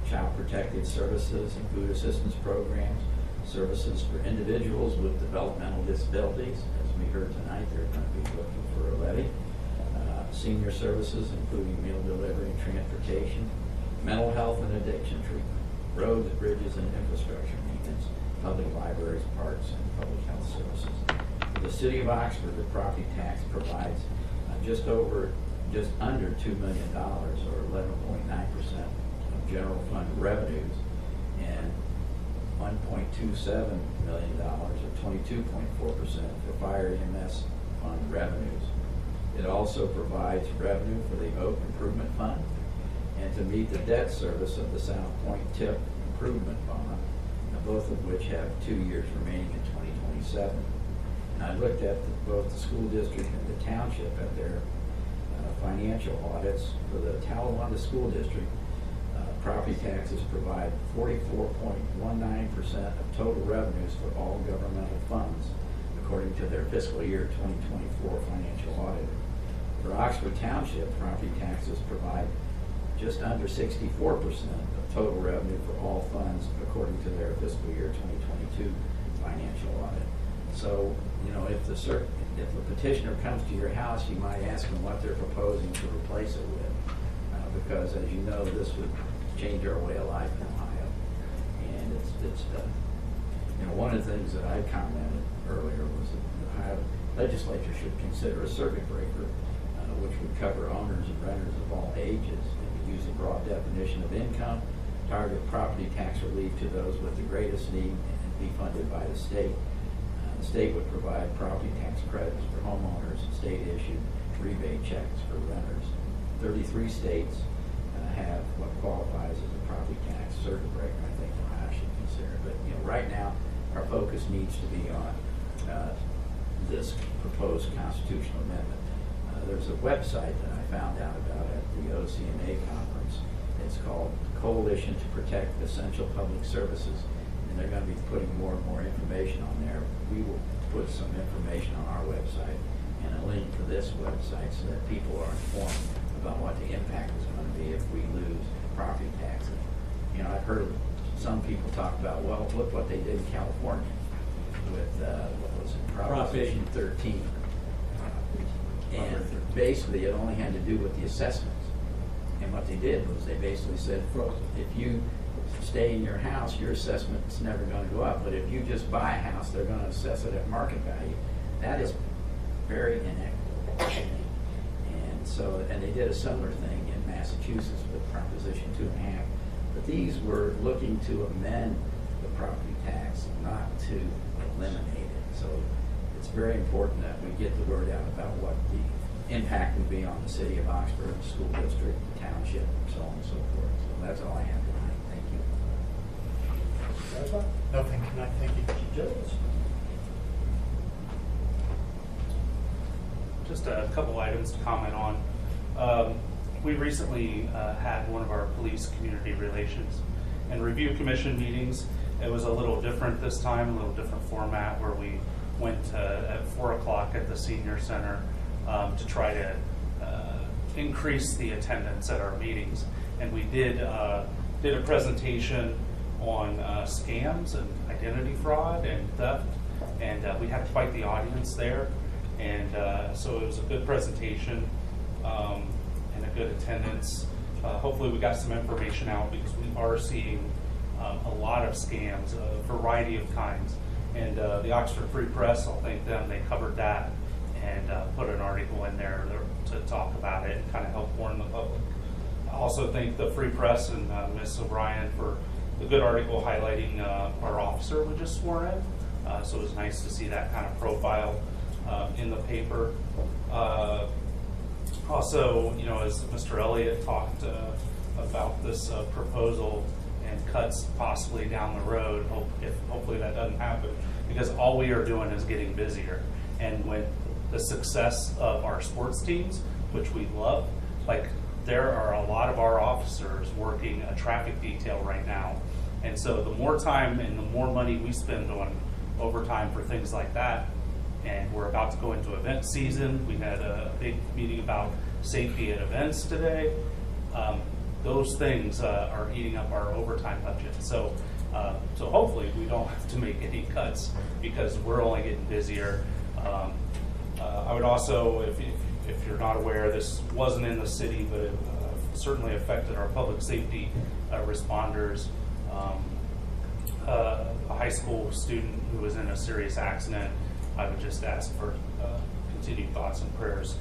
child protective services, and food assistance programs, services for individuals with developmental disabilities. As we heard tonight, they're going to be looking for a levy. Senior services, including meal delivery and transportation, mental health and addiction treatment, roads, bridges, and infrastructure maintenance, public libraries, parks, and public health services. For the city of Oxford, the property tax provides just under $2 million, or 11.9% of general fund revenues, and $1.27 million, or 22.4% for fire EMS fund revenues. It also provides revenue for the Oak Improvement Fund and to meet the debt service of the South Point Tip Improvement Bond, both of which have 2 years remaining in 2027. And I looked at both the school district and the township at their financial audits. For the Talawanda School District, property taxes provide 44.19% of total revenues for all governmental funds. according to their fiscal year 2024 financial audit. For Oxford Township, property taxes provide just under 64% of total revenue for all funds according to their fiscal year 2022 financial audit. So, you know, if the petitioner comes to your house, you might ask them what they're proposing to replace it with, because as you know, this would change our way of life in Ohio. And it's you know, one of the things that I commented earlier was that the Ohio legislature should consider a circuit breaker, which would cover owners and renters of all ages. It would use a broad definition of income, target property tax relief to those with the greatest need, and be funded by the state. The state would provide property tax credits for homeowners and state-issued rebate checks for renters. 33 states have what qualifies as a property tax circuit breaker. I think Ohio should consider. But you know, right now, our focus needs to be on this proposed constitutional amendment. There's a website that I found out about at the OCMA conference. It's called Coalition to Protect Essential Public Services, and they're going to be putting more and more information on there. We will put some information on our website and a link to this website so that people are informed about what the impact is going to be if we lose property taxes. You know, I've heard some people talk about, well, look what they did in California with, what was it, Proposition 13. And basically, it only had to do with the assessments. And what they did was they basically said, if you stay in your house, your assessment's never going to go up. But if you just buy a house, they're going to assess it at market value. That is very inequitable, I think. And so, and they did a similar thing in Massachusetts with Proposition 2.5. But these were looking to amend the property tax, not to eliminate it. So it's very important that we get the word out about what the impact will be on the city of Oxford, the school district, the township, and so on and so forth. So that's all I have tonight. Thank you. Nothing tonight. Thank you. Jones. Just a couple items to comment on. We recently had one of our police community relations and review commission meetings. It was a little different this time, a little different format, where we went at 4 o'clock at the senior center to try to increase the attendance at our meetings. And we did a presentation on scams and identity fraud and theft, and we had quite the audience there. And so it was a good presentation and a good attendance. Hopefully we got some information out, because we are seeing a lot of scams, a variety of kinds. And the Oxford Free Press, I'll thank them, they covered that and put an article in there to talk about it and kind of help warn the public. I also thank the Free Press and Ms. O'Brien for the good article highlighting our officer we just swore in. So it was nice to see that kind of profile in the paper. Also, you know, as Mr. Elliott talked about this proposal and cuts possibly down the road, hopefully that doesn't happen, because all we are doing is getting busier. And with the success of our sports teams, which we love, like, there are a lot of our officers working a traffic detail right now. And so the more time and the more money we spend on overtime for things like that, and we're about to go into event season. We had a big meeting about safety at events today. Those things are eating up our overtime budget. So hopefully we don't have to make any cuts, because we're only getting busier. I would also, if you're not aware, this wasn't in the city, but it certainly affected our public safety responders. A high school student who was in a serious accident, I would just ask for continued thoughts and prayers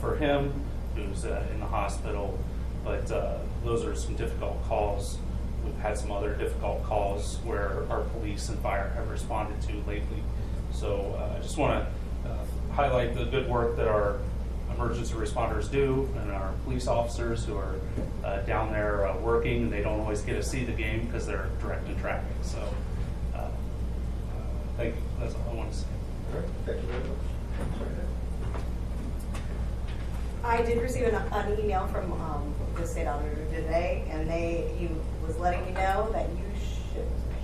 for him, who's in the hospital. But those are some difficult calls. We've had some other difficult calls where our police and fire have responded to lately. So I just want to highlight the good work that our emergency responders do, and our police officers who are down there working. They don't always get to see the game because they're directing traffic. So thank you. That's all I want to say. All right. Thank you very much. I did receive an email from the state auditor today, and he was letting me know that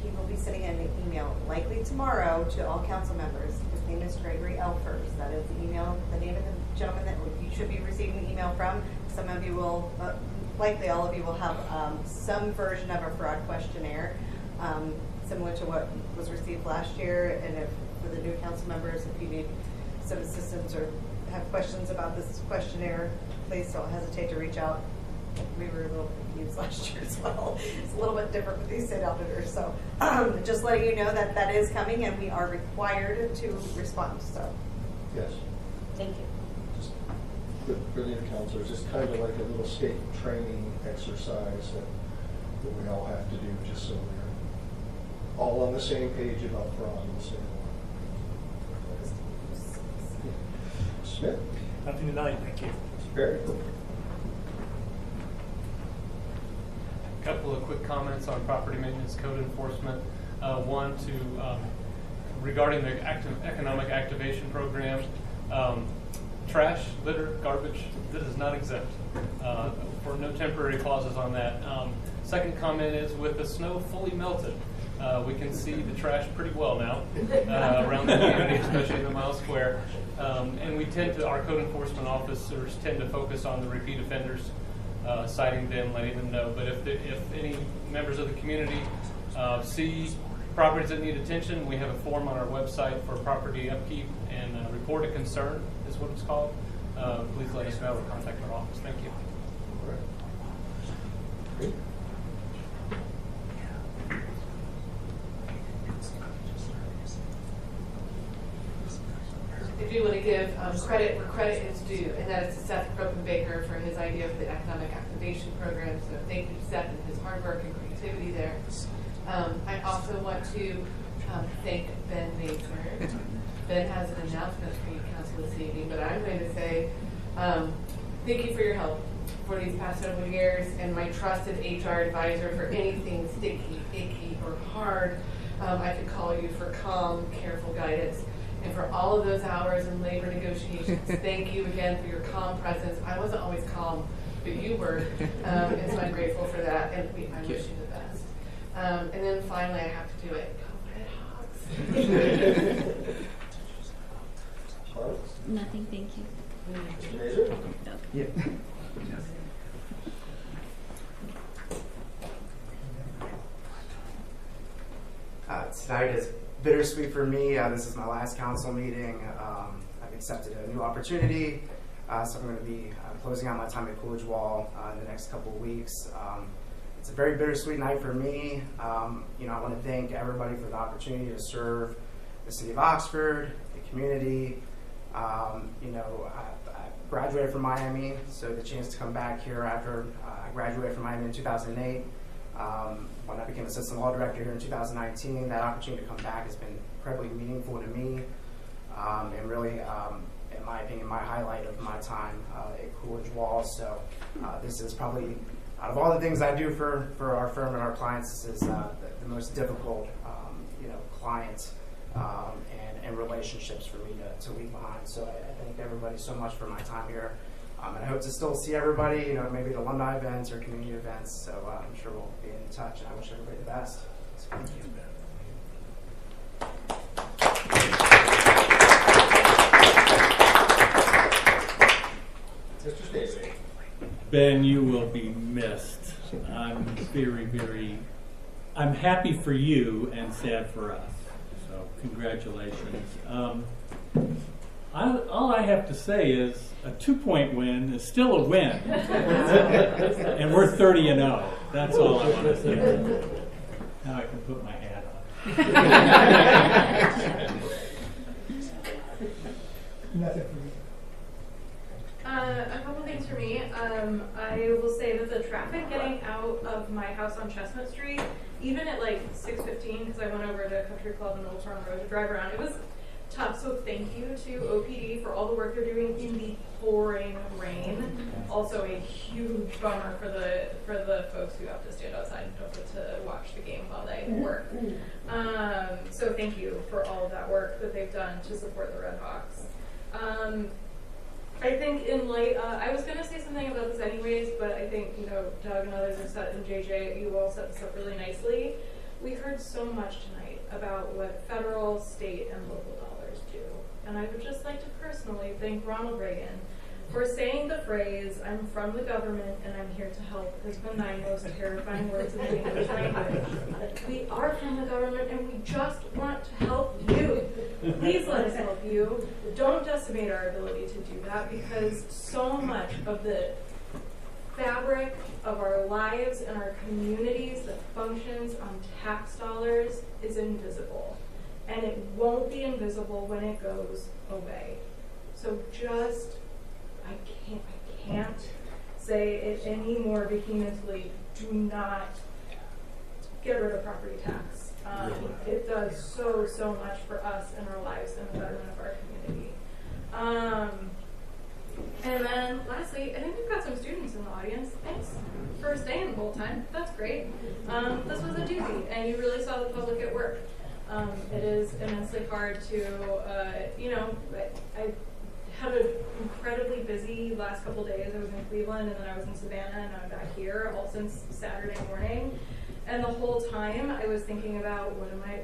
he will be be sending an email likely tomorrow to all council members. His name is Gregory Elfers. That is the email, the name of the gentleman that you should be receiving the email from. Some of you will, likely all of you will have some version of a fraud questionnaire, similar to what was received last year. And if for the new council members, if you need some assistance or have questions about this questionnaire, please don't hesitate to reach out. We were a little confused last year as well. It's a little bit different with these state auditors. So just letting you know that that is coming and we are required to respond. So Yes. thank you. Just for the counselors, it's kind of like a little state training exercise that we all have to do just so we're all on the same page about fraud in the state law. Smith? Nothing tonight, thank you. Barry? Couple of quick comments on property maintenance code enforcement. One, regarding the economic activation program, trash, litter, garbage, that is not exempt. For no temporary clauses on that. Second comment is, with the snow fully melted, we can see the trash pretty well now around the community, especially in the mile square. And we tend to, our code enforcement officers tend to focus on the repeat offenders, citing them, letting them know. But if any members of the community see properties that need attention, we have a form on our website for property upkeep and report a concern is what it's called. Please let us know or contact our office. Thank you. All right. Great. I do want to give credit where credit is due, and that is to Seth Baker for his idea of the economic activation program. So thank you to Seth and his hard work and creativity there. I also want to thank Ben Mazer. Ben has an announcement for you, Council, this evening, but I'm going to say thank you for your help for these past several years, and my trusted HR advisor for anything sticky, icky, or hard. I could call you for calm, careful guidance. And for all of those hours in labor negotiations, thank you again for your calm presence. I wasn't always calm, but you were, and so I'm grateful for that, and I wish you the best. And then finally, I have to do it. Go Red Hawks! Nothing, thank you. Mr. Mazer? Yeah. Tonight is bittersweet for me. This is my last council meeting. I've accepted a new opportunity, so I'm going to be closing out my time at Coolidge Wall in the next couple of weeks. It's a very bittersweet night for me. I want to thank everybody for the opportunity to serve the city of Oxford, the community. I graduated from Miami, so the chance to come back here after I graduated from Miami in 2008. When I became assistant law director here in 2019, that opportunity to come back has been incredibly meaningful to me, and really, in my opinion, my highlight of my time at Coolidge Wall. So this is probably, out of all the things I do for our firm and our clients, this is the most difficult, client and relationships for me to leave behind. So I thank everybody so much for my time here. And I hope to still see everybody, maybe at alumni events or community events. So I'm sure we'll be in touch, and I wish everybody the best. So thank you. Mr. Stacy. Ben, you will be missed. I'm happy for you and sad for us. So congratulations. All I have to say is a 2-point win is still a win. And we're 30-0. That's all I want to say. Now I can put my hat on. Nothing for me. A couple things for me. I will say that the traffic getting out of my house on Chestnut Street, even at like 6:15, because I went over to Country Club and Old Town Road to drive around, it was tough. So thank you to OPD for all the work they're doing in the pouring rain. Also a huge bummer for the folks who have to stand outside and don't get to watch the game while they work. So thank you for all of that work that they've done to support the Red Hawks. I think in light, I was going to say something about this anyways, but I think, Doug and others have said, and JJ, you all set this up really nicely. We heard so much tonight about what federal, state, and local dollars do. And I would just like to personally thank Ronald Reagan for saying the phrase, "I'm from the government and I'm here to help," has been the most terrifying words in the English language. We are from the government and we just want to help you. Please let us help you. Don't decimate our ability to do that, because so much of the fabric of our lives and our communities that functions on tax dollars is invisible. And it won't be invisible when it goes away. So just, I can't say it any more vehemently. Do not get rid of property tax. It does so much for us and our lives and the betterment of our community. And then lastly, I think we've got some students in the audience. Thanks for staying the whole time. That's great. This was a doozy, and you really saw the public at work. It is immensely hard to, I had an incredibly busy last couple days. I was in Cleveland, and then I was in Savannah, and I'm back here all since Saturday morning. And the whole time I was thinking about what do I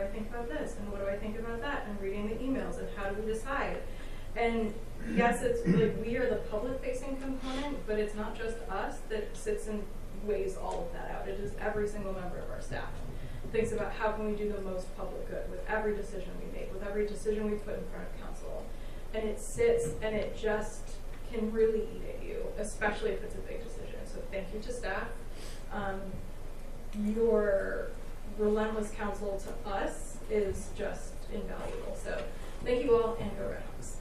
think about this, and what do I think about that, and reading the emails, and how do we decide? And yes, it's like we are the public-facing component, but it's not just us that sits and weighs all of that out. It is every single member of our staff thinks about how can we do the most public good with every decision we make, with every decision we put in front of council. And it sits and it just can really eat at you, especially if it's a big decision. So thank you to staff. Your relentless counsel to us is just invaluable. So thank you all, and go Red Hawks.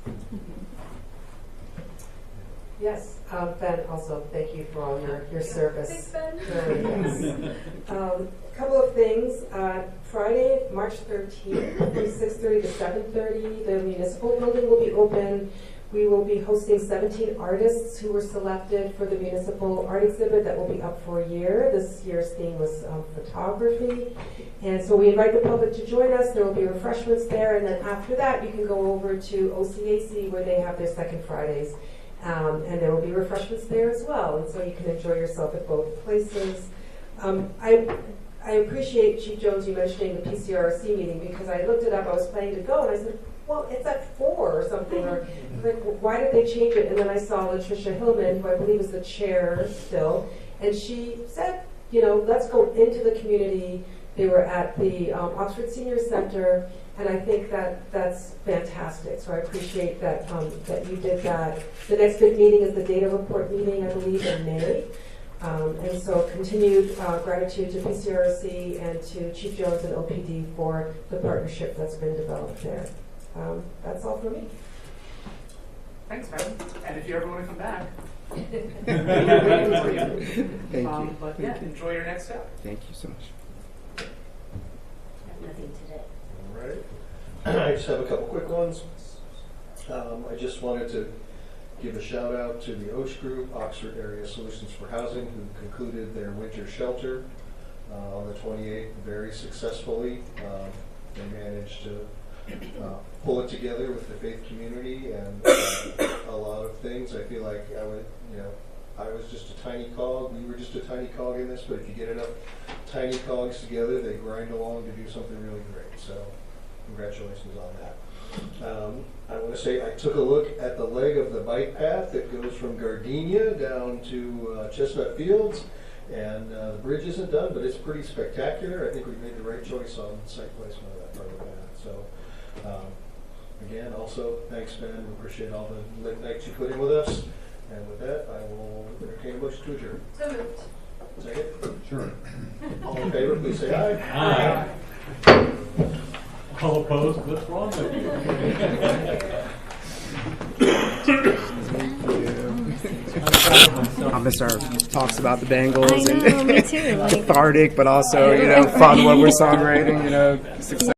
Yes, Ben, also thank you for all your service. Thanks, Ben. Couple of things. Friday, March 13th, from 6:30 to 7:30, the municipal building will be open. We will be hosting 17 artists who were selected for the municipal art exhibit that will be up for a year. This year's theme was photography. And so we invite the public to join us. There will be refreshments there. And then after that, you can go over to OCAC where they have their second Fridays. And there will be refreshments there as well. And so you can enjoy yourself at both places. I appreciate, Chief Jones, you mentioning the PCRC meeting, because I looked it up. I was planning to go, and I said, well, it's at 4 or something. Or like, why did they change it? And then I saw Latricia Hillman, who I believe is the chair still, and she said, let's go into the community. They were at the Oxford Senior Center, and I think that's fantastic. So I appreciate that that you did that. The next big meeting is the data report meeting, I believe, in May. And so continued gratitude to PCRC and to Chief Jones and OPD for the partnership that's been developed there. That's all for me. Thanks, Ben. And if you ever want to come back, Thank you. but yeah, enjoy your next step. Thank you so much. Nothing today. All right. I just have a couple quick ones. I just wanted to give a shout out to the OSH Group, Oxford Area Solutions for Housing, who concluded their winter shelter on the 28th very successfully. They managed to pull it together with the faith community and a lot of things. I feel like I was just a tiny cog. We were just a tiny cog in this, but if you get enough tiny cogs together, they grind along to do something really great. So congratulations on that. I want to say I took a look at the leg of the bike path that goes from Gardenia down to Chestnut Fields, and the bridge isn't done, but it's pretty spectacular. I think we made the right choice on site placement of that part of the path. So again, also thanks, Ben. We appreciate all the late nights you put in with us. And with that, I will entertain a motion to adjourn. So moved. Second? Sure. All in favor, please say aye. Aye. All opposed? What's wrong with you? I'll miss our talks about the Bengals I know, me too. cathartic, but also, fun when we're songwriting, success.